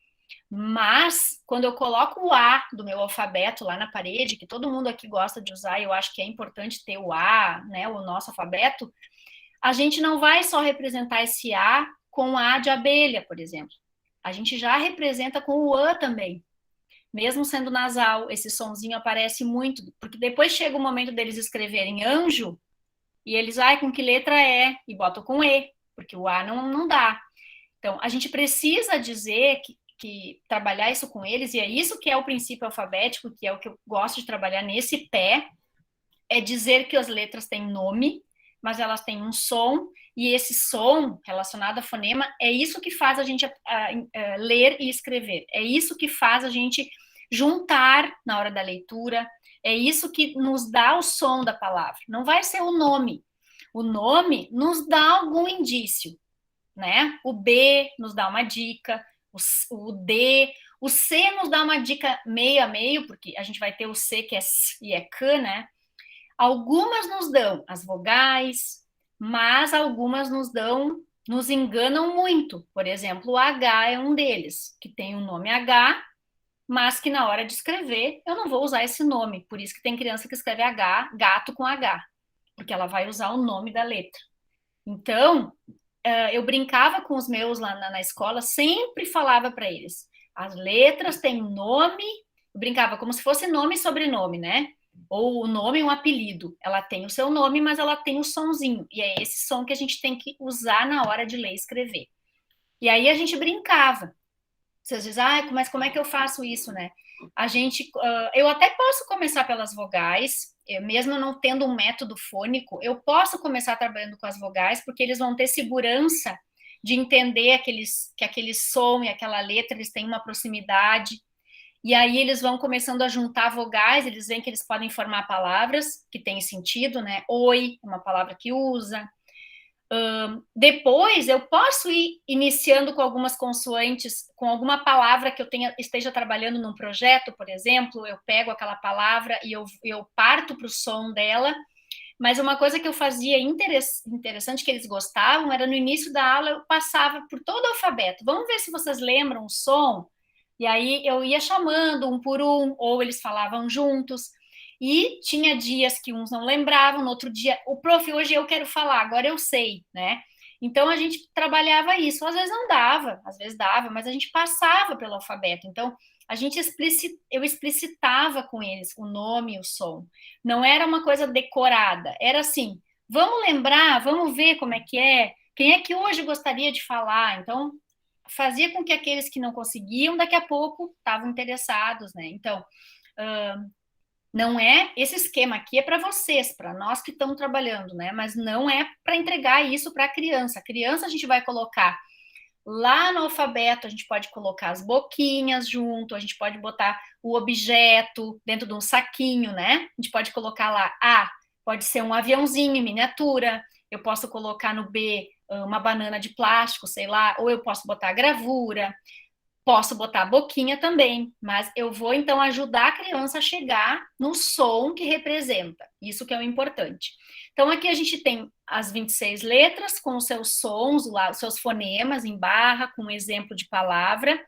Mas, quando eu coloco o A do meu alfabeto lá na parede, que todo mundo aqui gosta de usar, e eu acho que é importante ter o A, né, o nosso alfabeto, a gente não vai só representar esse A com A de abelha, por exemplo. A gente já representa com o A também. Mesmo sendo nasal, esse sonzinho aparece muito, porque depois chega o momento deles escreverem anjo, e eles, com que letra é? E botam com E, porque o A não dá. Então, a gente precisa dizer que trabalhar isso com eles, e é isso que é o princípio alfabético, que é o que eu gosto de trabalhar nesse pé, é dizer que as letras têm nome, mas elas têm um som, e esse som relacionado a fonema é isso que faz a gente ler e escrever, é isso que faz a gente juntar na hora da leitura, é isso que nos dá o som da palavra, não vai ser o nome. O nome nos dá algum indício, né? O B nos dá uma dica, o D, o C nos dá uma dica meio a meio, porque a gente vai ter o C que é S e é C, né? Algumas nos dão as vogais, mas algumas nos enganam muito. Por exemplo, o H é um deles, que tem o nome H, mas que na hora de escrever eu não vou usar esse nome. Por isso que tem criança que escreve H, gato com H, porque ela vai usar o nome da letra. Então, eu brincava com os meus lá na escola, sempre falava para eles, as letras têm nome, eu brincava como se fosse nome e sobrenome, né? Ou o nome e um apelido. Ela tem o seu nome, mas ela tem o sonzinho. E é esse som que a gente tem que usar na hora de ler e escrever. E aí a gente brincava. Vocês dizem, mas como é que eu faço isso, né? Eu até posso começar pelas vogais, mesmo não tendo um método fônico, eu posso começar trabalhando com as vogais, porque eles vão ter segurança de entender que aquele som e aquela letra, eles têm uma proximidade, e aí eles vão começando a juntar vogais, eles veem que eles podem formar palavras que têm sentido, né? Oi, é uma palavra que usa. Depois eu posso ir iniciando com algumas consoantes, com alguma palavra que eu esteja trabalhando num projeto, por exemplo, eu pego aquela palavra e eu parto para o som dela, mas uma coisa que eu fazia interessante, que eles gostavam, era no início da aula eu passava por todo o alfabeto, vamos ver se vocês lembram o som, e aí eu ia chamando um por um, ou eles falavam juntos, e tinha dias que uns não lembravam, no outro dia, o prof, hoje eu quero falar, agora eu sei, né? Então a gente trabalhava isso, às vezes não dava, às vezes dava, mas a gente passava pelo alfabeto. Então eu explicitava com eles o nome e o som. Não era uma coisa decorada, era assim, vamos lembrar, vamos ver como é que é, quem é que hoje gostaria de falar? Então fazia com que aqueles que não conseguiam, daqui a pouco estavam interessados, né? Então, não é, esse esquema aqui é para vocês, para nós que estamos trabalhando, né? Mas não é para entregar isso para a criança. A criança a gente vai colocar lá no alfabeto, a gente pode colocar as boquinhas junto, a gente pode botar o objeto dentro de um saquinho, né? A gente pode colocar lá A, pode ser um aviãozinho em miniatura, eu posso colocar no B uma banana de plástico, sei lá, ou eu posso botar gravura. Posso botar boquinha também, mas eu vou então ajudar a criança a chegar no som que representa. Isso que é o importante. Então aqui a gente tem as 26 letras com os seus sons, os seus fonemas em barra, com um exemplo de palavra.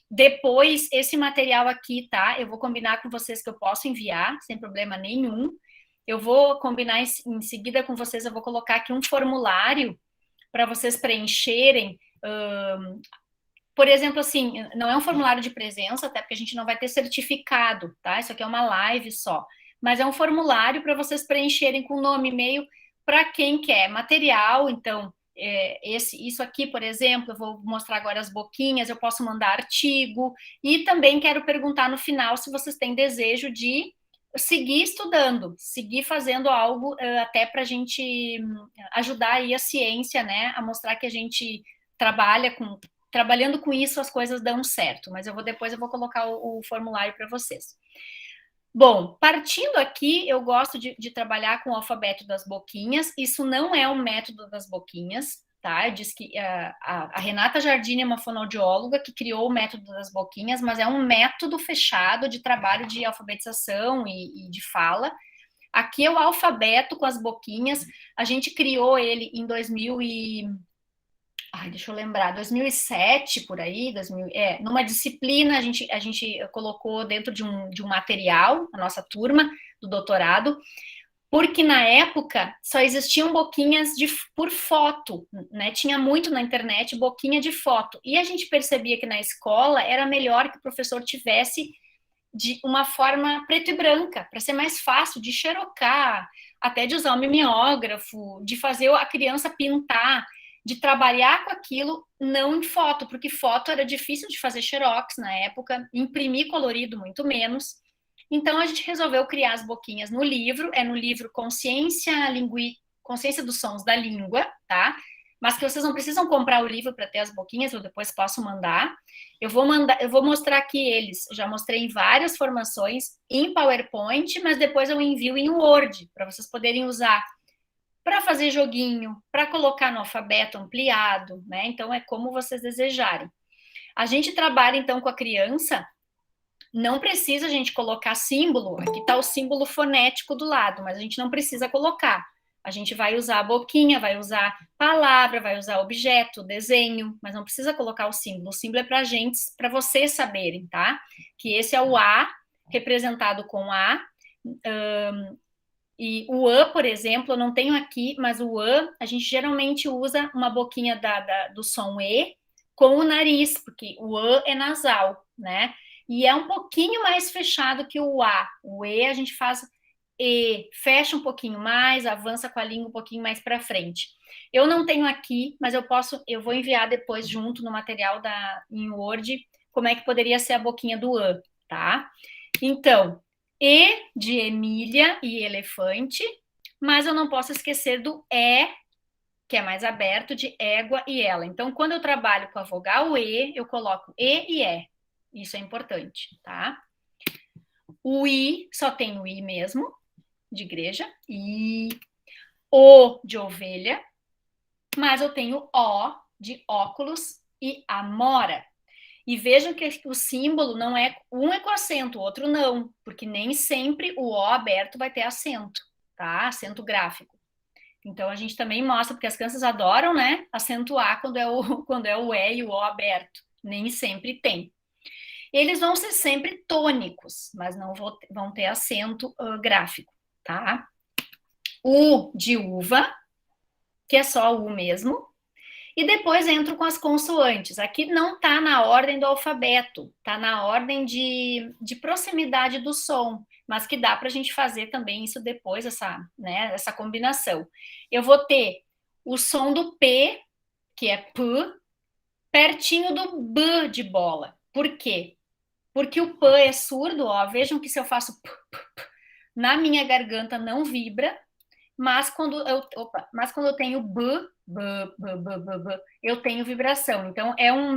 Depois, esse material aqui, tá? Eu vou combinar com vocês que eu posso enviar, sem problema nenhum. Eu vou combinar em seguida com vocês, eu vou colocar aqui um formulário para vocês preencherem. Por exemplo, assim, não é um formulário de presença, até porque a gente não vai ter certificado, tá? Isso aqui é uma live só. Mas é um formulário para vocês preencherem com nome e e-mail para quem quer material. Então, isso aqui, por exemplo, eu vou mostrar agora as boquinhas, eu posso mandar artigo. E também quero perguntar no final se vocês têm desejo de seguir estudando, seguir fazendo algo até para a gente ajudar aí a ciência, né? A mostrar que a gente trabalhando com isso as coisas dão certo, mas depois eu vou colocar o formulário para vocês. Bom, partindo aqui, eu gosto de trabalhar com o alfabeto das boquinhas. Isso não é o método das boquinhas, tá? Diz que a Renata Giardini é uma fonoaudióloga que criou o método das boquinhas, mas é um método fechado de trabalho de alfabetização e de fala. Aqui é o alfabeto com as boquinhas. A gente criou ele em 2007, por aí, numa disciplina, a gente colocou dentro de um material, a nossa turma do doutorado, porque na época só existiam boquinhas por foto, né? Tinha muito na internet boquinha de foto, e a gente percebia que na escola era melhor que o professor tivesse de uma forma preto e branca, para ser mais fácil de xerocar, até de usar o mimeógrafo, de fazer a criança pintar, de trabalhar com aquilo, não em foto, porque foto era difícil de fazer xerox na época, imprimir colorido muito menos. Então a gente resolveu criar as boquinhas no livro, no livro Consciência dos Sons da Língua, tá? Mas que vocês não precisam comprar o livro para ter as boquinhas, eu depois posso mandar. Eu vou mostrar aqui eles. Eu já mostrei em várias formações em PowerPoint, mas depois eu envio em Word para vocês poderem usar para fazer joguinho, para colocar no alfabeto ampliado, né? Então é como vocês desejarem. A gente trabalha então com a criança, não precisa a gente colocar símbolo, aqui está o símbolo fonético do lado, mas a gente não precisa colocar. A gente vai usar a boquinha, vai usar palavra, vai usar objeto, desenho, mas não precisa colocar o símbolo. O símbolo é para gente, para vocês saberem, tá? Que esse é o A, representado com A. E o A, por exemplo, eu não tenho aqui, mas o A, a gente geralmente usa uma boquinha do som E com o nariz, porque o A é nasal, né? E é um pouquinho mais fechado que o A. O E a gente faz E, fecha um pouquinho mais, avança com a língua um pouquinho mais para frente. Eu não tenho aqui, mas eu vou enviar depois junto no material em Word como é que poderia ser a boquinha do A, tá? Então, E de Emília e elefante, mas eu não posso esquecer do E, que é mais aberto, de égua e ela. Então, quando eu trabalho com a vogal E, eu coloco E e E. Isso é importante, tá? O I, só tem o I mesmo, de igreja, I. O de ovelha, mas eu tenho O de óculos e amora. E vejam que o símbolo não é, um é com acento, o outro não, porque nem sempre o O aberto vai ter acento, tá? Acento gráfico. Então a gente também mostra, porque as crianças adoram, né, acentuar quando é o E e o O aberto. Nem sempre tem. Eles vão ser sempre tônicos, mas não vão ter acento gráfico, tá? U de uva, que é só U mesmo, e depois entro com as consoantes. Aqui não está na ordem do alfabeto, está na ordem de proximidade do som, mas que dá para a gente fazer também isso depois, essa combinação. Eu vou ter o som do P, que é P, pertinho do B de bola. Por quê? Porque o P é surdo, ó. Vejam que se eu faço P, na minha garganta não vibra, mas quando eu tenho B, eu tenho vibração. Então, é uma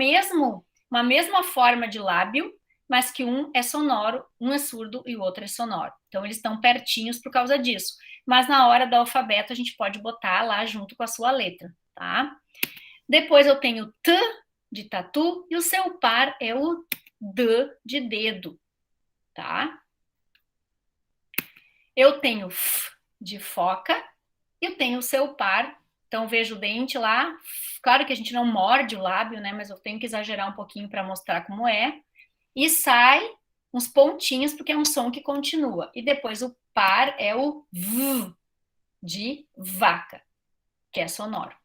mesma forma de lábio, mas que um é sonoro, um é surdo e o outro é sonoro. Então, eles estão pertinhos por causa disso. Mas na hora do alfabeto, a gente pode botar lá junto com a sua letra, tá? Depois eu tenho T de tatu, e o seu par é o D de dedo, tá? Eu tenho F de foca, e eu tenho o seu par, então veja o dente lá, claro que a gente não morde o lábio, né, mas eu tenho que exagerar um pouquinho para mostrar como é, e sai uns pontinhos, porque é um som que continua, e depois o par é o V de vaca, que é sonoro.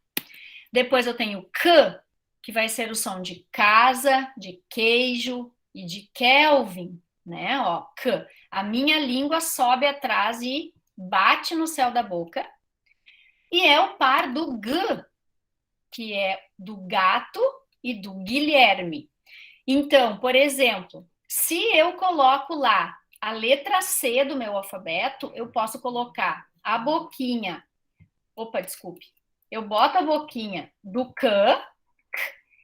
Depois eu tenho K, que vai ser o som de casa, de queijo e de Kelvin, né? Ó, K. A minha língua sobe atrás e bate no céu da boca. E é o par do G, que é do gato e do Guilherme. Então, por exemplo, se eu coloco lá a letra C do meu alfabeto, eu posso colocar a boquinha. Opa, desculpe. Eu boto a boquinha do K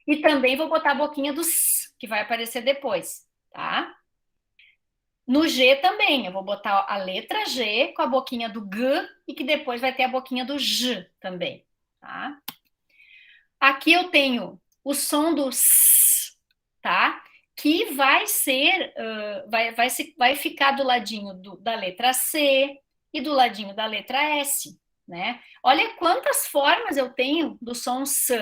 e também vou botar a boquinha do S, que vai aparecer depois, tá? No G também, eu vou botar a letra G com a boquinha do G e que depois vai ter a boquinha do J também, tá? Aqui eu tenho o som do S, tá? Que vai ser, vai ficar do ladinho da letra C e do ladinho da letra S, né? Olha quantas formas eu tenho do som S.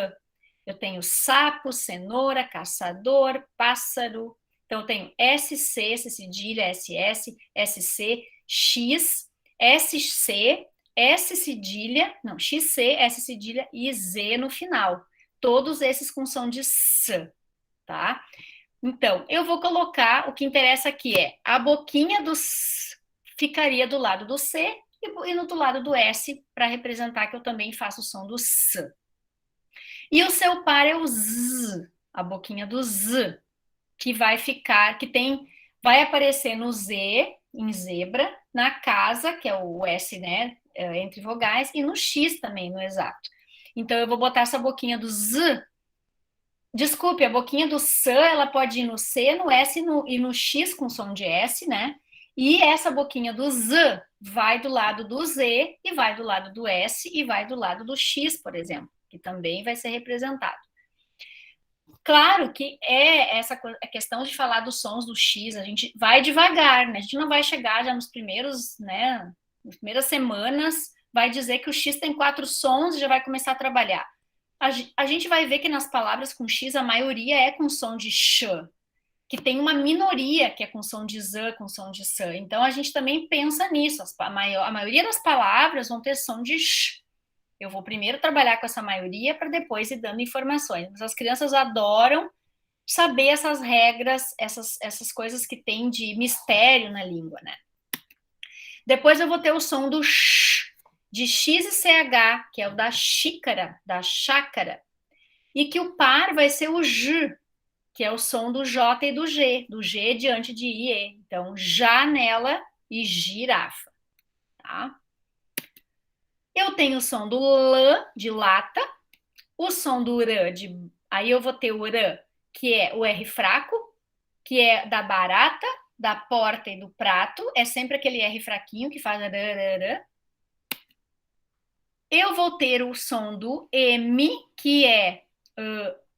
Eu tenho sapo, cenoura, caçador, pássaro. Então, eu tenho SC, C cedilha, SS, SC, X, SC, S cedilha, não, XC, S cedilha e Z no final. Todos esses com som de S, tá? Então, eu vou colocar, o que interessa aqui é, a boquinha do S ficaria do lado do C e do lado do S, para representar que eu também faço o som do S. E o seu par é o Z, a boquinha do Z, que vai ficar, vai aparecer no Z, em zebra, na casa, que é o S, né, entre vogais, e no X também, no exato. Então, eu vou botar essa boquinha do Z. Desculpe, a boquinha do S, ela pode ir no C, no S e no X com som de S, né? E essa boquinha do Z vai do lado do Z e vai do lado do S e vai do lado do X, por exemplo, que também vai ser representado. Claro que é essa a questão de falar dos sons do X, a gente vai devagar, né? A gente não vai chegar já nos primeiros, né? Nas primeiras semanas, vai dizer que o X tem 4 sons e já vai começar a trabalhar. A gente vai ver que nas palavras com X, a maioria é com som de X, que tem uma minoria que é com som de Z, com som de S. Então, a gente também pensa nisso. A maioria das palavras vão ter som de X. Eu vou primeiro trabalhar com essa maioria para depois ir dando informações. Mas as crianças adoram saber essas regras, essas coisas que tem de mistério na língua, né? Depois eu vou ter o som do X, de X e CH, que é o da xícara, da chácara. E que o par vai ser o J, que é o som do J e do G diante de IE. Então, janela e girafa, tá? Eu tenho o som do L, de lata, o som do R, aí eu vou ter o R, que é o R fraco, que é da barata, da porta e do prato, é sempre aquele R fraquinho que faz rararara. Eu vou ter o som do M, que é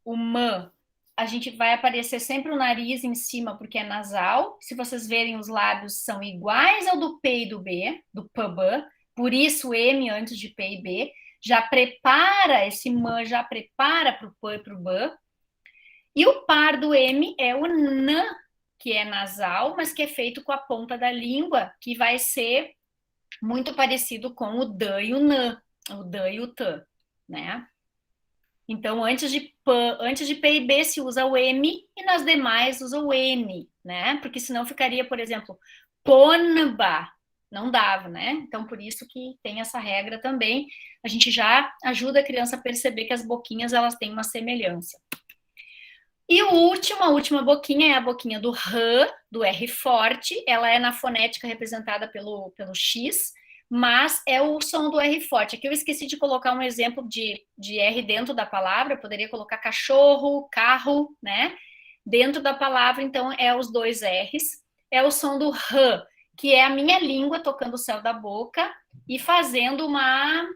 o M. A gente vai aparecer sempre o nariz em cima, porque é nasal. Se vocês verem, os lábios são iguais ao do P e do B, do PB. Por isso, M antes de P e B. Já prepara, esse M já prepara para o P e para o B. E o par do M é o N, que é nasal, mas que é feito com a ponta da língua, que vai ser muito parecido com o D e o N, o D e o T, né? Então, antes de P e B se usa o M e nas demais usa o N, né? Porque senão ficaria, por exemplo, ponba, não dava, né? Então, por isso que tem essa regra também. A gente já ajuda a criança a perceber que as boquinhas, elas têm uma semelhança. E a última boquinha é a boquinha do R, do R forte. Ela é na fonética representada pelo X, mas é o som do R forte. Aqui eu esqueci de colocar um exemplo de R dentro da palavra, eu poderia colocar cachorro, carro, né? Dentro da palavra, então, é os 2 R's. É o som do R, que é a minha língua tocando o céu da boca e fazendo uma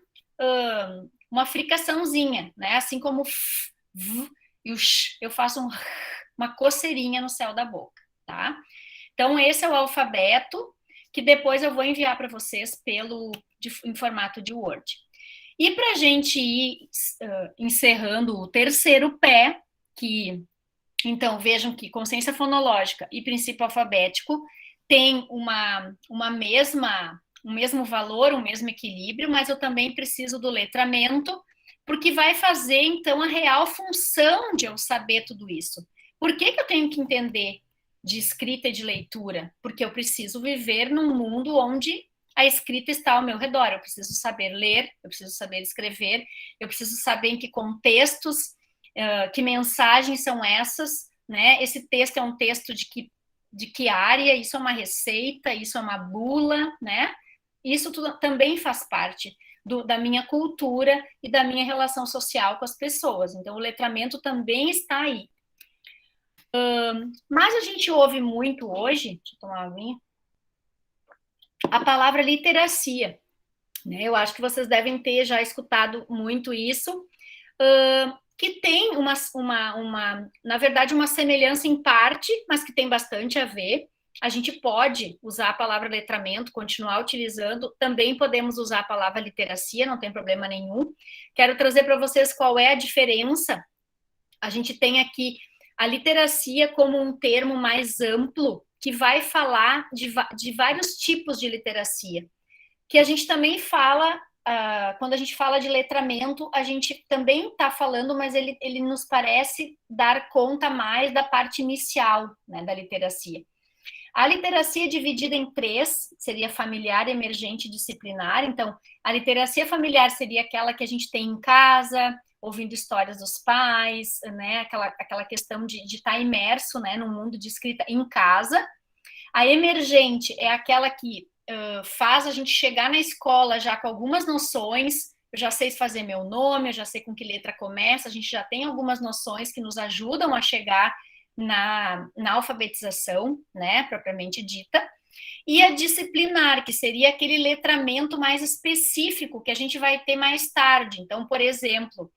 fricaçãozinha, né? Assim como F, V, e o sh, eu faço uma coceirinha no céu da boca, tá? Então, esse é o alfabeto que depois eu vou enviar para vocês em formato de Word. E para a gente ir encerrando o terceiro pé, que, então, vejam que consciência fonológica e princípio alfabético têm um mesmo valor, um mesmo equilíbrio, mas eu também preciso do letramento, porque vai fazer, então, a real função de eu saber tudo isso. Por que eu tenho que entender de escrita e de leitura? Porque eu preciso viver num mundo onde a escrita está ao meu redor. Eu preciso saber ler, eu preciso saber escrever, eu preciso saber em que contextos, que mensagens são essas, né? Esse texto é um texto de que área, isso é uma receita, isso é uma bula, né? Isso tudo também faz parte da minha cultura e da minha relação social com as pessoas. Então, o letramento também está aí. Mas a gente ouve muito hoje, deixa eu tomar uma aguinha, a palavra literacia, né? Eu acho que vocês devem ter já escutado muito isso, que tem na verdade, uma semelhança em parte, mas que tem bastante a ver. A gente pode usar a palavra letramento, continuar utilizando, também podemos usar a palavra literacia, não tem problema nenhum. Quero trazer para vocês qual é a diferença. A gente tem aqui a literacia como um termo mais amplo, que vai falar de vários tipos de literacia, que a gente também fala, quando a gente fala de letramento, a gente também está falando, mas ele nos parece dar conta mais da parte inicial, né, da literacia. A literacia é dividida em três, seria familiar, emergente e disciplinar. Então, a literacia familiar seria aquela que a gente tem em casa, ouvindo histórias dos pais, né? Aquela questão de estar imerso, né, no mundo de escrita em casa. A emergente é aquela que faz a gente chegar na escola já com algumas noções. Eu já sei fazer meu nome, eu já sei com que letra começa, a gente já tem algumas noções que nos ajudam a chegar na alfabetização, né, propriamente dita. E a disciplinar, que seria aquele letramento mais específico que a gente vai ter mais tarde. Então, por exemplo,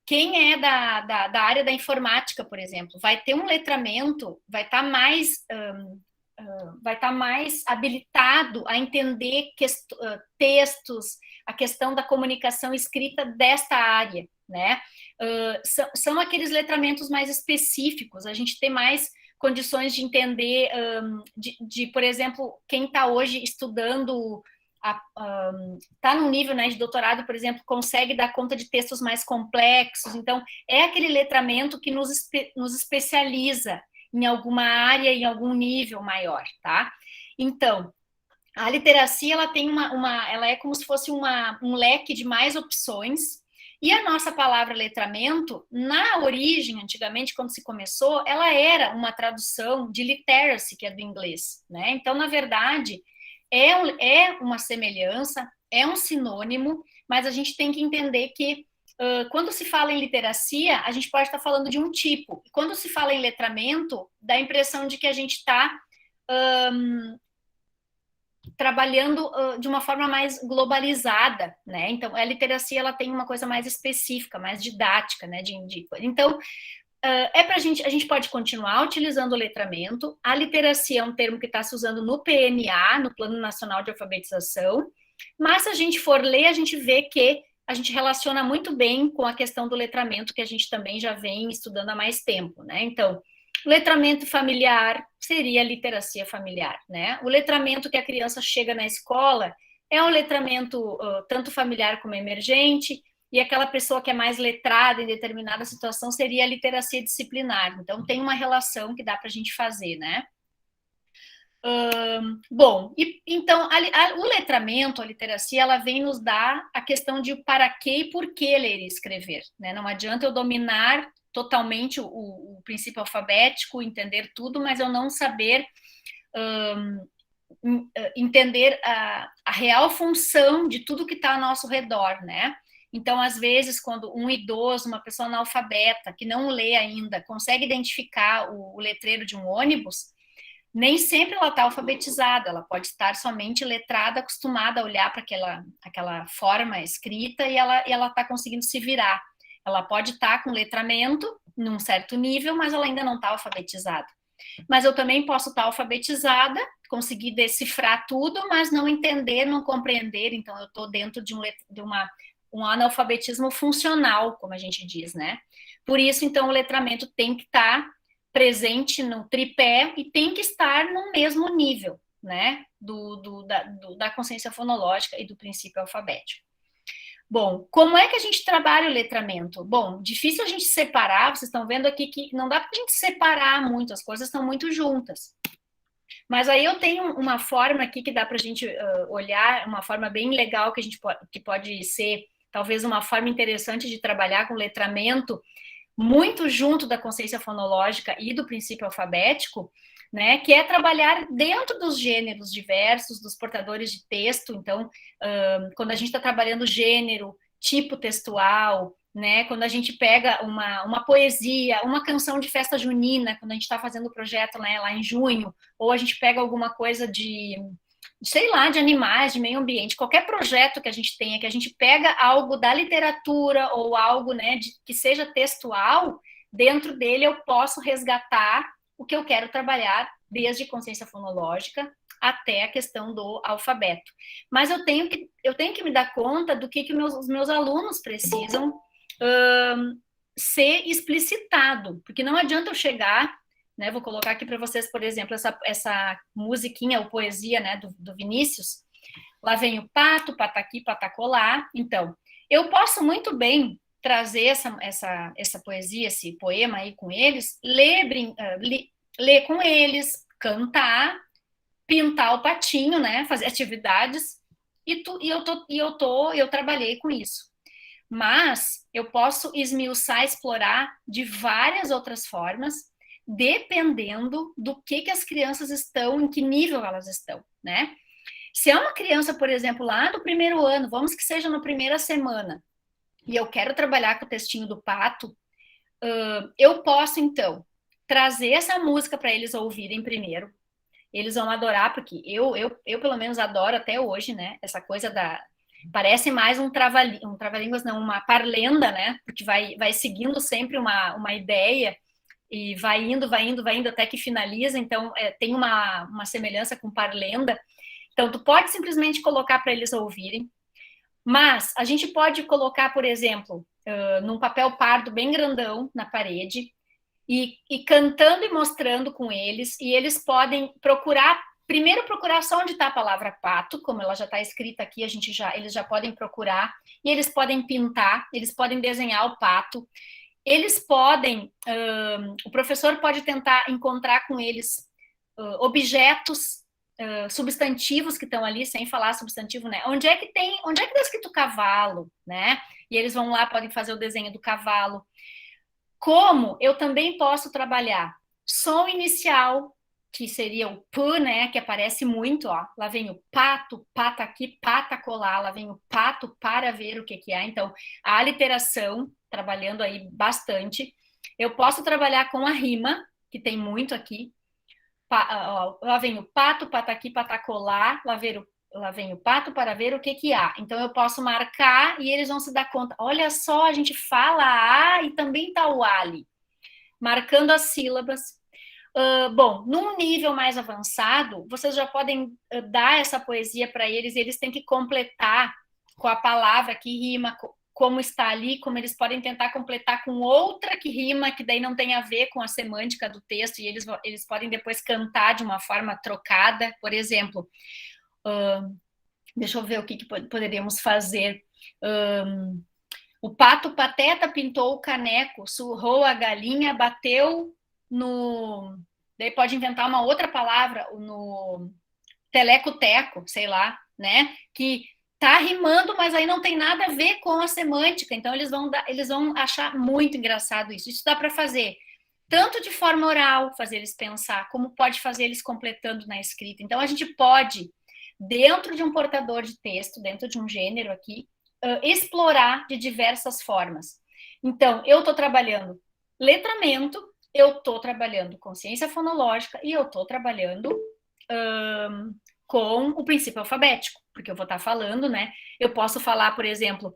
quem é da área da informática, por exemplo, vai ter um letramento, vai estar mais habilitado a entender textos, a questão da comunicação escrita desta área, né? São aqueles letramentos mais específicos, a gente tem mais condições de entender, por exemplo, quem está hoje estudando, está num nível, né, de doutorado, por exemplo, consegue dar conta de textos mais complexos. Então, é aquele letramento que nos especializa em alguma área, em algum nível maior, tá? Então, a literacia, ela tem ela é como se fosse um leque de mais opções, e a nossa palavra letramento, na origem, antigamente, quando se começou, ela era uma tradução de literacy, que é do inglês, né? Então, na verdade, é uma semelhança, é um sinônimo, mas a gente tem que entender que quando se fala em literacia, a gente pode estar falando de um tipo. Quando se fala em letramento, dá a impressão de que a gente está trabalhando de uma forma mais globalizada, né? Então, a literacia, ela tem uma coisa mais específica, mais didática, né? Então, a gente pode continuar utilizando o letramento. A literacia é um termo que está se usando no PNA, no Plano Nacional de Alfabetização, mas se a gente for ler, a gente vê que a gente relaciona muito bem com a questão do letramento, que a gente também já vem estudando há mais tempo, né? Então, letramento familiar seria a literacia familiar, né? O letramento que a criança chega na escola é um letramento tanto familiar como emergente, e aquela pessoa que é mais letrada em determinada situação seria a literacia disciplinar. Então, tem uma relação que dá para a gente fazer, né? Bom, então, o letramento, a literacia, ela vem nos dar a questão de para que e por que ler e escrever, né? Não adianta eu dominar totalmente o princípio alfabético, entender tudo, mas eu não saber entender a real função de tudo que está ao nosso redor, né? Então, às vezes, quando um idoso, uma pessoa analfabeta, que não lê ainda, consegue identificar o letreiro de um ônibus, nem sempre ela está alfabetizada, ela pode estar somente letrada, acostumada a olhar para aquela forma escrita, e ela está conseguindo se virar. Ela pode estar com letramento num certo nível, mas ela ainda não está alfabetizada. Mas eu também posso estar alfabetizada, conseguir decifrar tudo, mas não entender, não compreender. Então, eu estou dentro de um analfabetismo funcional, como a gente diz, né? Por isso, então, o letramento tem que estar presente no tripé e tem que estar no mesmo nível, né? Da consciência fonológica e do princípio alfabético. Bom, como é que a gente trabalha o letramento? Bom, difícil a gente separar, vocês estão vendo aqui que não dá para a gente separar muito, as coisas estão muito juntas. Mas aí eu tenho uma forma aqui que dá para a gente olhar, uma forma bem legal que pode ser talvez uma forma interessante de trabalhar com letramento, muito junto da consciência fonológica e do princípio alfabético, né, que é trabalhar dentro dos gêneros diversos, dos portadores de texto. Então, quando a gente está trabalhando gênero, tipo textual, né, quando a gente pega uma poesia, uma canção de festa junina, quando a gente está fazendo o projeto, né, lá em junho, ou a gente pega alguma coisa sei lá, de animais, de meio ambiente, qualquer projeto que a gente tenha, que a gente pega algo da literatura ou algo, né, que seja textual, dentro dele eu posso resgatar o que eu quero trabalhar, desde consciência fonológica até a questão do alfabeto. Mas eu tenho que me dar conta do que os meus alunos precisam ser explicitado, porque não adianta eu chegar, né, vou colocar aqui para vocês, por exemplo, essa musiquinha ou poesia, né, do Vinícius. Lá vem o pato, pataqui, patacolá. Então, eu posso muito bem trazer essa poesia, esse poema aí com eles, ler com eles, cantar, pintar o patinho, né, fazer atividades, e eu trabalhei com isso. Mas eu posso esmiuçar, explorar de várias outras formas, dependendo do que as crianças estão, em que nível elas estão, né? Se é uma criança, por exemplo, lá do primeiro ano, vamos que seja na primeira semana, e eu quero trabalhar com o textinho do pato, eu posso, então, trazer essa música para eles ouvirem primeiro. Eles vão adorar, porque eu pelo menos adoro até hoje, né? Essa coisa parece mais um trava-línguas, não, uma parlenda, né? Porque vai seguindo sempre uma ideia e vai indo, até que finaliza. Então, tem uma semelhança com parlenda. Então, tu pode simplesmente colocar para eles ouvirem, mas a gente pode colocar, por exemplo, num papel pardo bem grandão na parede, e cantando e mostrando com eles, e eles podem primeiro procurar só onde está a palavra pato, como ela já está escrita aqui, eles já podem procurar, e eles podem pintar, eles podem desenhar o pato, eles podem, o professor pode tentar encontrar com eles objetos, substantivos que estão ali, sem falar substantivo, né? Onde é que está escrito cavalo, né? E eles vão lá, podem fazer o desenho do cavalo. Como eu também posso trabalhar som inicial, que seria o P, né, que aparece muito, ó. Lá vem o pato, pata aqui, pata colar, lá vem o pato para ver o que é. Então, a aliteração, trabalhando aí bastante. Eu posso trabalhar com a rima, que tem muito aqui. Lá vem o pato, pata aqui, pata colar, lá vem o pato para ver o que há. Então, eu posso marcar e eles vão se dar conta. Olha só, a gente fala A e também está o A ali. Marcando as sílabas. Bom, num nível mais avançado, vocês já podem dar essa poesia para eles e eles têm que completar com a palavra que rima, como está ali, como eles podem tentar completar com outra que rima, que daí não tem a ver com a semântica do texto, e eles podem depois cantar de uma forma trocada. Por exemplo, deixa eu ver o que poderíamos fazer. O pato pateta pintou o caneco, surrou a galinha, bateu no... Daí pode inventar uma outra palavra, no teleco-teco, sei lá, né? Que tá rimando, mas aí não tem nada a ver com a semântica. Então eles vão achar muito engraçado isso. Isso dá para fazer tanto de forma oral, fazer eles pensar, como pode fazer eles completando na escrita. Então a gente pode, dentro de um portador de texto, dentro de um gênero aqui, explorar de diversas formas. Então, eu estou trabalhando letramento, eu estou trabalhando consciência fonológica e eu estou trabalhando com o princípio alfabético, porque eu vou estar falando, né? Eu posso falar, por exemplo,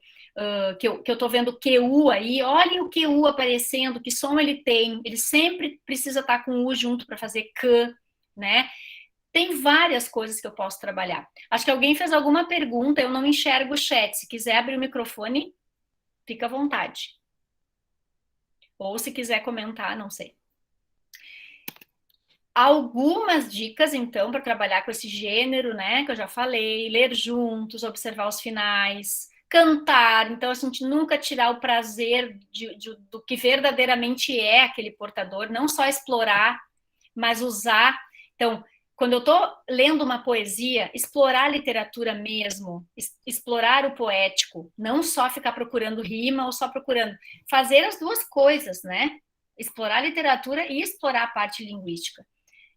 que eu tô vendo QU aí, olhem o QU aparecendo, que som ele tem, ele sempre precisa estar com U junto para fazer K, né? Tem várias coisas que eu posso trabalhar. Acho que alguém fez alguma pergunta, eu não enxergo o chat. Se quiser abrir o microfone, fica à vontade. Ou se quiser comentar, não sei. Algumas dicas, então, para trabalhar com esse gênero, né, que eu já falei, ler juntos, observar os finais, cantar, então a gente nunca tirar o prazer do que verdadeiramente é aquele portador, não só explorar, mas usar. Então, quando eu estou lendo uma poesia, explorar a literatura mesmo, explorar o poético, não só ficar procurando rima ou só procurando, fazer as duas coisas, né? Explorar a literatura e explorar a parte linguística.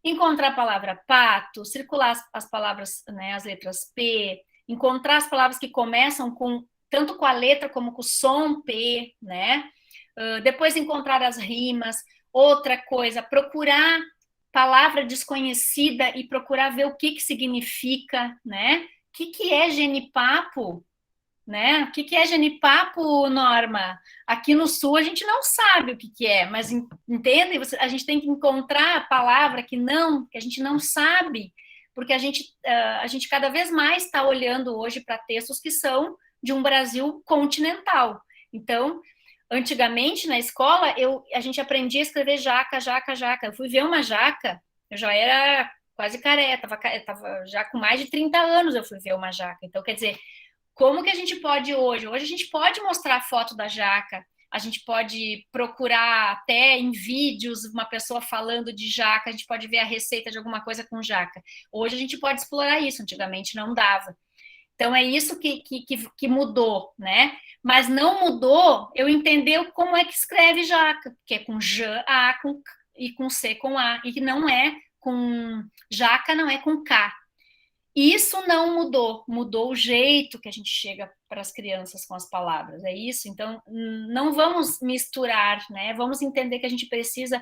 Encontrar a palavra pato, circular as palavras, né, as letras P, encontrar as palavras que começam com tanto com a letra como com o som P, né? Depois encontrar as rimas. Outra coisa, procurar palavra desconhecida e procurar ver o que significa, né? O que é genipapo? Né? O que é genipapo, Norma? Aqui no Sul a gente não sabe o que é, mas entende? A gente tem que encontrar a palavra que a gente não sabe, porque a gente cada vez mais está olhando hoje para textos que são de um Brasil continental. Então, antigamente na escola a gente aprendia a escrever jaca, jaca, jaca. Eu fui ver uma jaca, eu já era quase careca, estava já com mais de 30 anos eu fui ver uma jaca. Então, quer dizer, como que a gente pode hoje? Hoje a gente pode mostrar a foto da jaca, a gente pode procurar até em vídeos uma pessoa falando de jaca, a gente pode ver a receita de alguma coisa com jaca. Hoje a gente pode explorar isso, antigamente não dava. Então é isso que mudou, né? Mas não mudou eu entender como é que escreve jaca, que é com J, A e com C com A, e que não é com jaca, não é com K. Isso não mudou, mudou o jeito que a gente chega para as crianças com as palavras, é isso? Então, não vamos misturar, né? Vamos entender que a gente precisa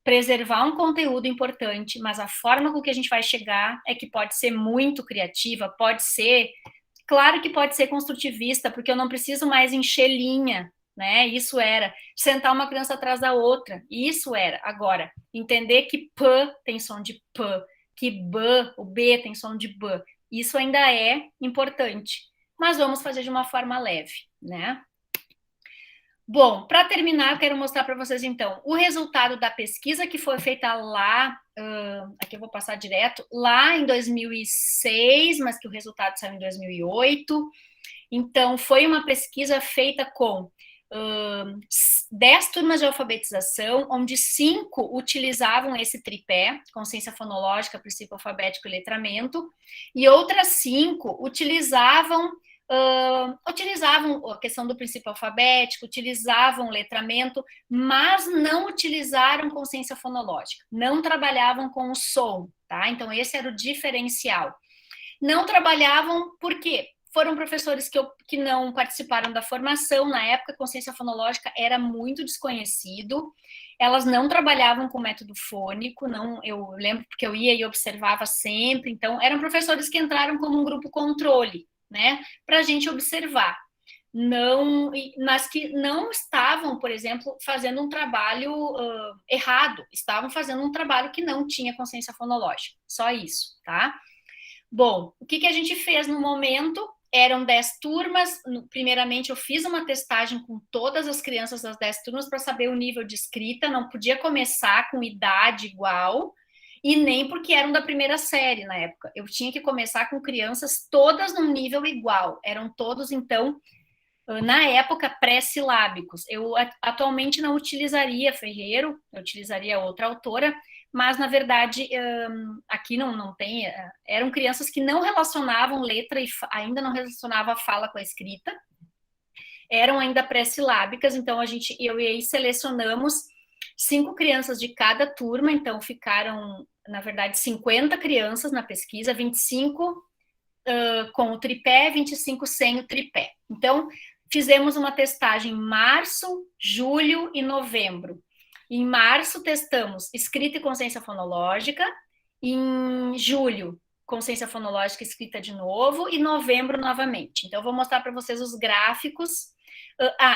preservar um conteúdo importante, mas a forma com que a gente vai chegar é que pode ser muito criativa, pode ser, claro que pode ser construtivista, porque eu não preciso mais encher linha, né? Isso era sentar uma criança atrás da outra, isso era. Agora, entender que P tem som de P, que B, o B tem som de B. Isso ainda é importante, mas vamos fazer de uma forma leve, né? Bom, para terminar, eu quero mostrar para vocês, então, o resultado da pesquisa que foi feita lá, aqui eu vou passar direto, lá em 2006, mas que o resultado saiu em 2008. Então, foi uma pesquisa feita com 10 turmas de alfabetização, onde 5 utilizavam esse tripé, consciência fonológica, princípio alfabético e letramento, e outras 5 utilizavam a questão do princípio alfabético, utilizavam letramento, mas não utilizaram consciência fonológica, não trabalhavam com o som, tá? Então, esse era o diferencial. Não trabalhavam, por quê? Foram professores que não participaram da formação, na época a consciência fonológica era muito desconhecido, elas não trabalhavam com método fônico, não, eu lembro porque eu ia e observava sempre, então eram professores que entraram como um grupo controle, né, para a gente observar, não, mas que não estavam, por exemplo, fazendo um trabalho errado, estavam fazendo um trabalho que não tinha consciência fonológica, só isso, tá? Bom, o que a gente fez no momento? Eram 10 turmas. Primeiramente, eu fiz uma testagem com todas as crianças das 10 turmas para saber o nível de escrita. Não podia começar com idade igual, e nem porque eram da primeira série na época. Eu tinha que começar com crianças todas num nível igual. Eram todos, então, na época, pré-silábicos. Eu atualmente não utilizaria Ferreiro, eu utilizaria outra autora, mas na verdade aqui não tem, eram crianças que não relacionavam letra e ainda não relacionava a fala com a escrita, eram ainda pré-silábicas, então eu e aí selecionamos 5 crianças de cada turma, então ficaram, na verdade, 50 crianças na pesquisa, 25 com o tripé, 25 sem o tripé. Então, fizemos uma testagem em março, julho e novembro. Em março, testamos escrita e consciência fonológica. Em julho, consciência fonológica escrita de novo, e novembro novamente. Então, eu vou mostrar para vocês os gráficos.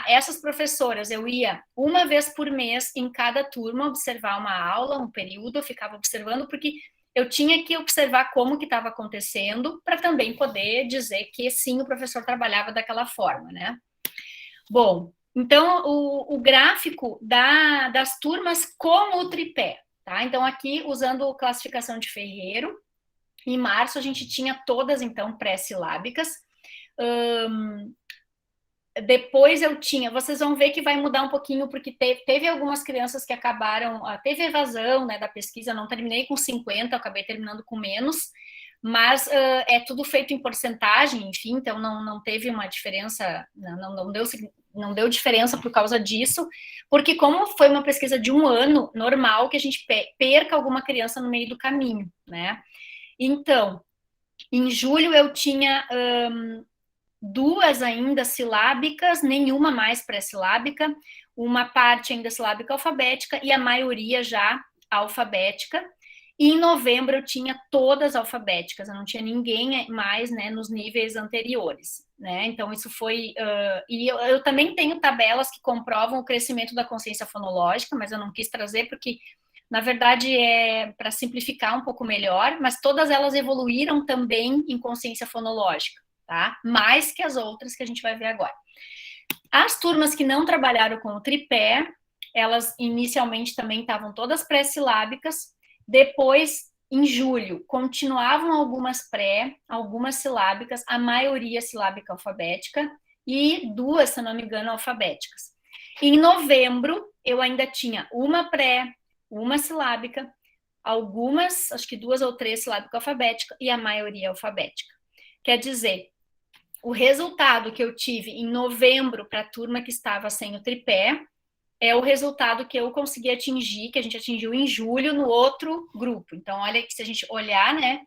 Essas professoras, eu ia uma vez por mês em cada turma observar uma aula, um período, eu ficava observando, porque eu tinha que observar como que estava acontecendo, para também poder dizer que sim, o professor trabalhava daquela forma, né? Bom, então, o gráfico das turmas com o tripé, tá? Então, aqui, usando classificação de Ferreiro, em março a gente tinha todas, então, pré-silábicas. Depois eu tinha, vocês vão ver que vai mudar um pouquinho, porque teve algumas crianças que acabaram, teve evasão, né, da pesquisa, não terminei com 50, eu acabei terminando com menos, mas é tudo feito em porcentagem, enfim, então não teve uma diferença, não deu diferença por causa disso, porque como foi uma pesquisa de um ano, normal que a gente perca alguma criança no meio do caminho, né? Então, em julho eu tinha 2 ainda silábicas, nenhuma mais pré-silábica, uma parte ainda silábica alfabética e a maioria já alfabética. E em novembro eu tinha todas alfabéticas, eu não tinha ninguém mais, né, nos níveis anteriores, né? Então isso foi... e eu também tenho tabelas que comprovam o crescimento da consciência fonológica, mas eu não quis trazer porque, na verdade, é para simplificar um pouco melhor, mas todas elas evoluíram também em consciência fonológica, tá? Mais que as outras que a gente vai ver agora. As turmas que não trabalharam com o tripé, elas inicialmente também estavam todas pré-silábicas, depois, em julho, continuavam algumas algumas silábicas, a maioria silábica alfabética, e 2, se não me engano, alfabéticas. Em novembro, eu ainda tinha uma pré, uma silábica, algumas, acho que 2 ou 3 silábica alfabética, e a maioria alfabética. Quer dizer, o resultado que eu tive em novembro para a turma que estava sem o tripé é o resultado que eu consegui atingir, que a gente atingiu em julho no outro grupo. Então, olha que se a gente olhar, né,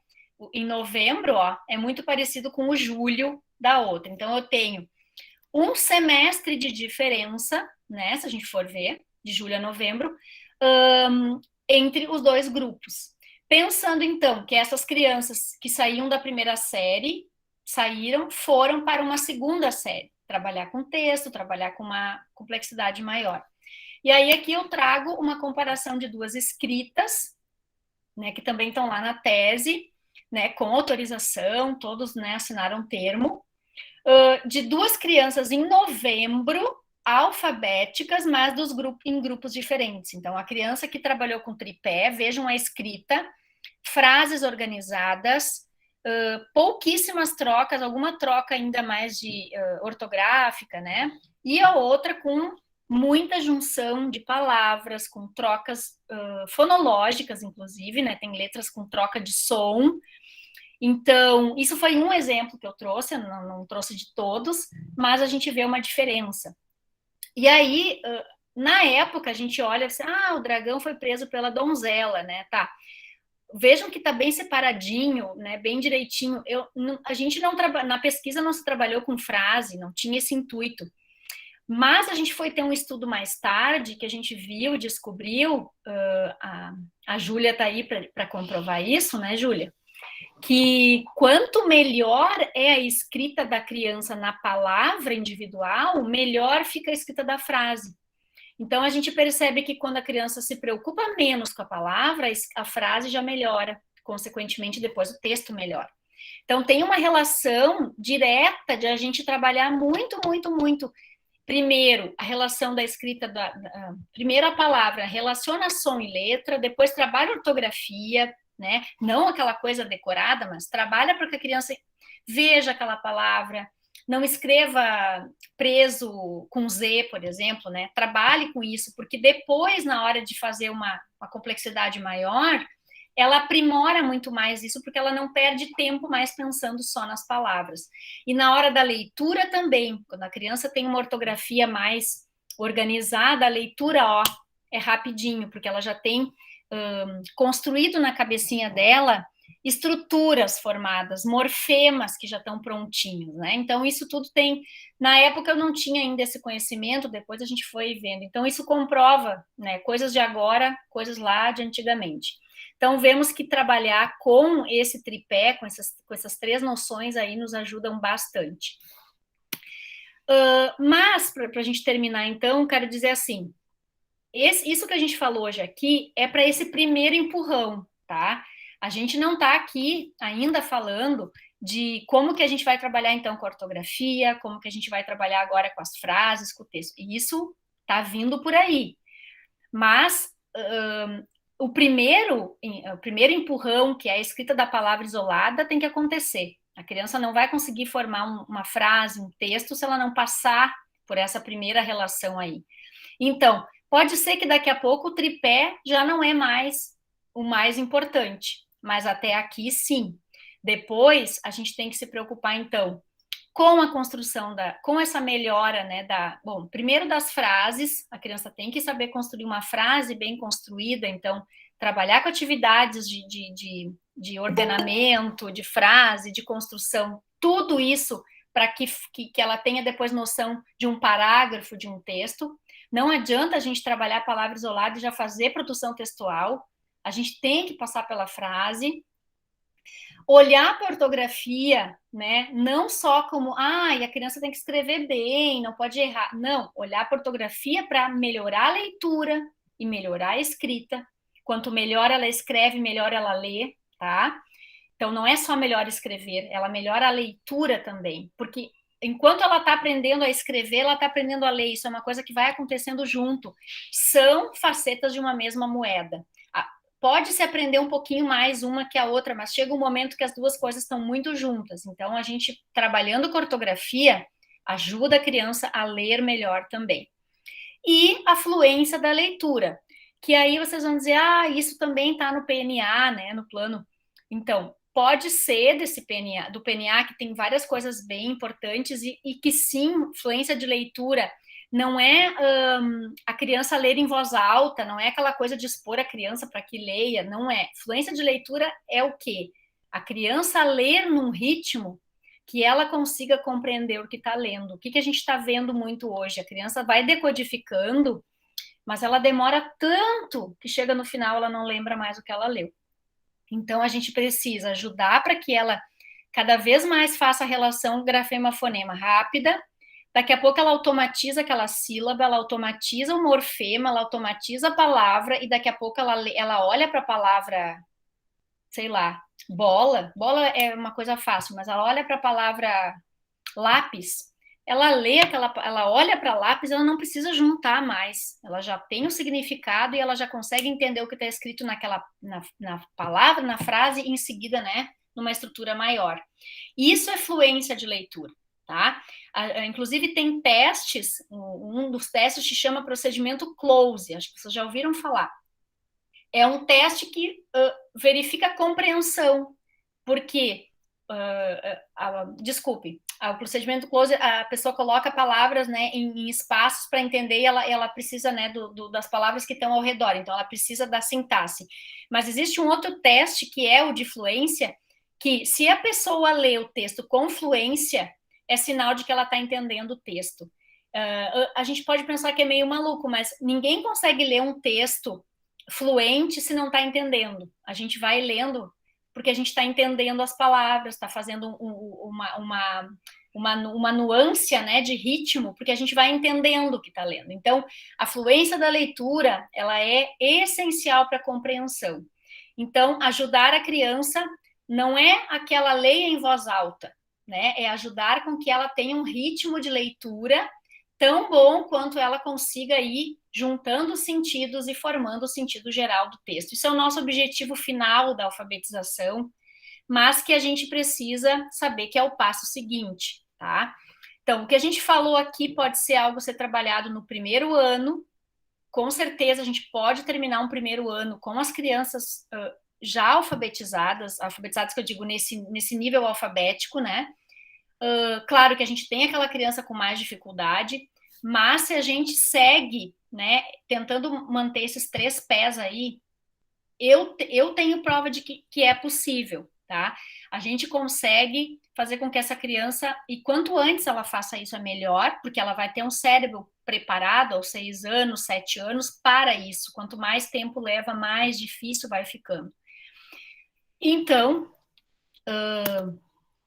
em novembro, ó, é muito parecido com o julho da outra. Então, eu tenho um semestre de diferença, né, se a gente for ver, de julho a novembro, entre os 2 grupos. Pensando, então, que essas crianças que saíam da primeira série, foram para uma segunda série, trabalhar com texto, trabalhar com uma complexidade maior. E aí aqui eu trago uma comparação de 2 escritas, né, que também estão lá na tese, né, com autorização, todos, né, assinaram termo, de 2 crianças em novembro, alfabéticas, mas em grupos diferentes. Então, a criança que trabalhou com tripé, vejam a escrita, frases organizadas, pouquíssimas trocas, alguma troca ainda mais de ortográfica, né? E a outra com muita junção de palavras, com trocas fonológicas, inclusive, né? Tem letras com troca de som. Então, isso foi um exemplo que eu trouxe, eu não trouxe de todos, mas a gente vê uma diferença. E aí, na época, a gente olha assim, o dragão foi preso pela donzela, né? Tá. Vejam que está bem separadinho, né, bem direitinho. A gente não na pesquisa não se trabalhou com frase, não tinha esse intuito. Mas a gente foi ter um estudo mais tarde, que a gente viu, descobriu, a Júlia está aí para comprovar isso, né, Júlia? Que quanto melhor é a escrita da criança na palavra individual, melhor fica a escrita da frase. Então, a gente percebe que quando a criança se preocupa menos com a palavra, a frase já melhora, consequentemente, depois o texto melhora. Então, tem uma relação direta de a gente trabalhar muito, muito, muito. Primeiro, a relação da escrita, primeiro a palavra, relaciona som e letra, depois trabalha ortografia, né? Não aquela coisa decorada, mas trabalha para que a criança veja aquela palavra, não escreva preso com Z, por exemplo, né? Trabalhe com isso, porque depois, na hora de fazer uma complexidade maior, ela aprimora muito mais isso, porque ela não perde tempo mais pensando só nas palavras. E na hora da leitura também, quando a criança tem uma ortografia mais organizada, a leitura, é rapidinho, porque ela já tem construído na cabecinha dela estruturas formadas, morfemas que já estão prontinhos, né? Então, isso tudo tem... Na época, eu não tinha ainda esse conhecimento, depois a gente foi vendo. Então, isso comprova, né? Coisas de agora, coisas lá de antigamente. Então, vemos que trabalhar com esse tripé, com essas três noções aí, nos ajudam bastante. Mas, para a gente terminar, então, quero dizer assim, isso que a gente falou hoje aqui é para esse primeiro empurrão, tá? A gente não está aqui ainda falando de como que a gente vai trabalhar, então, com a ortografia, como que a gente vai trabalhar agora com as frases, com o texto. Isso está vindo por aí. Mas o primeiro empurrão, que é a escrita da palavra isolada, tem que acontecer. A criança não vai conseguir formar uma frase, um texto, se ela não passar por essa primeira relação aí. Então, pode ser que daqui a pouco o tripé já não é mais o mais importante, mas até aqui sim. Depois, a gente tem que se preocupar, então, com a construção com essa melhora, né, bom, primeiro das frases, a criança tem que saber construir uma frase bem construída, então, trabalhar com atividades de ordenamento, de frase, de construção, tudo isso para que ela tenha depois noção de um parágrafo de um texto. Não adianta a gente trabalhar a palavra isolada e já fazer produção textual, a gente tem que passar pela frase, olhar para a ortografia, né? Não só como, a criança tem que escrever bem, não pode errar. Não, olhar para a ortografia para melhorar a leitura e melhorar a escrita. Quanto melhor ela escreve, melhor ela lê, tá? Então, não é só melhor escrever, ela melhora a leitura também, porque enquanto ela está aprendendo a escrever, ela está aprendendo a ler, isso é uma coisa que vai acontecendo junto. São facetas de uma mesma moeda. Pode-se aprender um pouquinho mais uma que a outra, mas chega um momento que as duas coisas estão muito juntas. Então, a gente, trabalhando com ortografia, ajuda a criança a ler melhor também. E a fluência da leitura, que aí vocês vão dizer, isso também está no PNA, né, no plano. Então, pode ser do PNA, que tem várias coisas bem importantes e que sim, fluência de leitura não é a criança ler em voz alta, não é aquela coisa de expor a criança para que leia, não é. Fluência de leitura é o quê? A criança ler num ritmo que ela consiga compreender o que está lendo. O que a gente está vendo muito hoje? A criança vai decodificando, mas ela demora tanto que chega no final ela não lembra mais o que ela leu. Então, a gente precisa ajudar para que ela cada vez mais faça a relação grafema-fonema rápida. Daqui a pouco ela automatiza aquela sílaba, ela automatiza o morfema, ela automatiza a palavra, e daqui a pouco ela olha para a palavra, sei lá, bola. Bola é uma coisa fácil, mas ela olha para a palavra lápis, ela lê ela olha para lápis, ela não precisa juntar mais. Ela já tem o significado e ela já consegue entender o que está escrito na palavra, na frase, e em seguida, né, numa estrutura maior. Isso é fluência de leitura, tá? Inclusive tem testes, um dos testes se chama procedimento close, acho que vocês já ouviram falar. É um teste que verifica a compreensão, porque desculpe, o procedimento close, a pessoa coloca palavras, né, em espaços para entender, e ela precisa, né, das palavras que estão ao redor, então ela precisa da sintaxe. Mas existe um outro teste, que é o de fluência, que se a pessoa lê o texto com fluência, é sinal de que ela está entendendo o texto. A gente pode pensar que é meio maluco, mas ninguém consegue ler um texto fluente se não está entendendo. A gente vai lendo porque a gente está entendendo as palavras, está fazendo uma nuance, né, de ritmo, porque a gente vai entendendo o que está lendo. Então, a fluência da leitura, ela é essencial para a compreensão. Então, ajudar a criança não é aquela leia em voz alta, né? É ajudar com que ela tenha um ritmo de leitura tão bom quanto ela consiga ir juntando os sentidos e formando o sentido geral do texto. Isso é o nosso objetivo final da alfabetização, mas que a gente precisa saber que é o passo seguinte, tá? Então, o que a gente falou aqui pode ser algo a ser trabalhado no primeiro ano. Com certeza, a gente pode terminar um primeiro ano com as crianças já alfabetizadas que eu digo nesse nível alfabético, né? Claro que a gente tem aquela criança com mais dificuldade, mas se a gente segue, né, tentando manter esses 3 pés aí, eu tenho prova de que é possível, tá? A gente consegue fazer com que essa criança, e quanto antes ela faça isso é melhor, porque ela vai ter um cérebro preparado aos 6 anos, 7 anos para isso. Quanto mais tempo leva, mais difícil vai ficando. Então,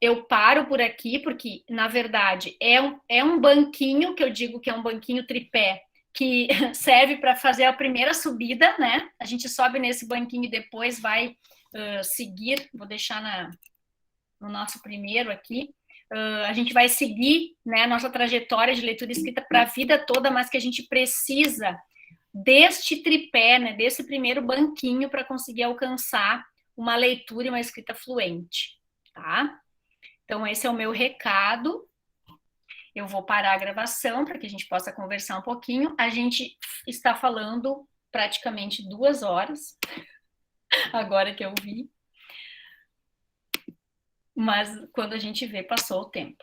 eu paro por aqui, porque, na verdade, é um banquinho, que eu digo que é um banquinho tripé, que serve para fazer a primeira subida, né? A gente sobe nesse banquinho e depois vai seguir, vou deixar no nosso primeiro aqui, a gente vai seguir, né, a nossa trajetória de leitura e escrita para a vida toda, mas que a gente precisa deste tripé, né, desse primeiro banquinho para conseguir alcançar uma leitura e uma escrita fluente, tá? Então, esse é o meu recado. Eu vou parar a gravação para que a gente possa conversar um pouquinho. A gente está falando praticamente 2 horas, agora que eu vi. Mas quando a gente vê, passou o tempo.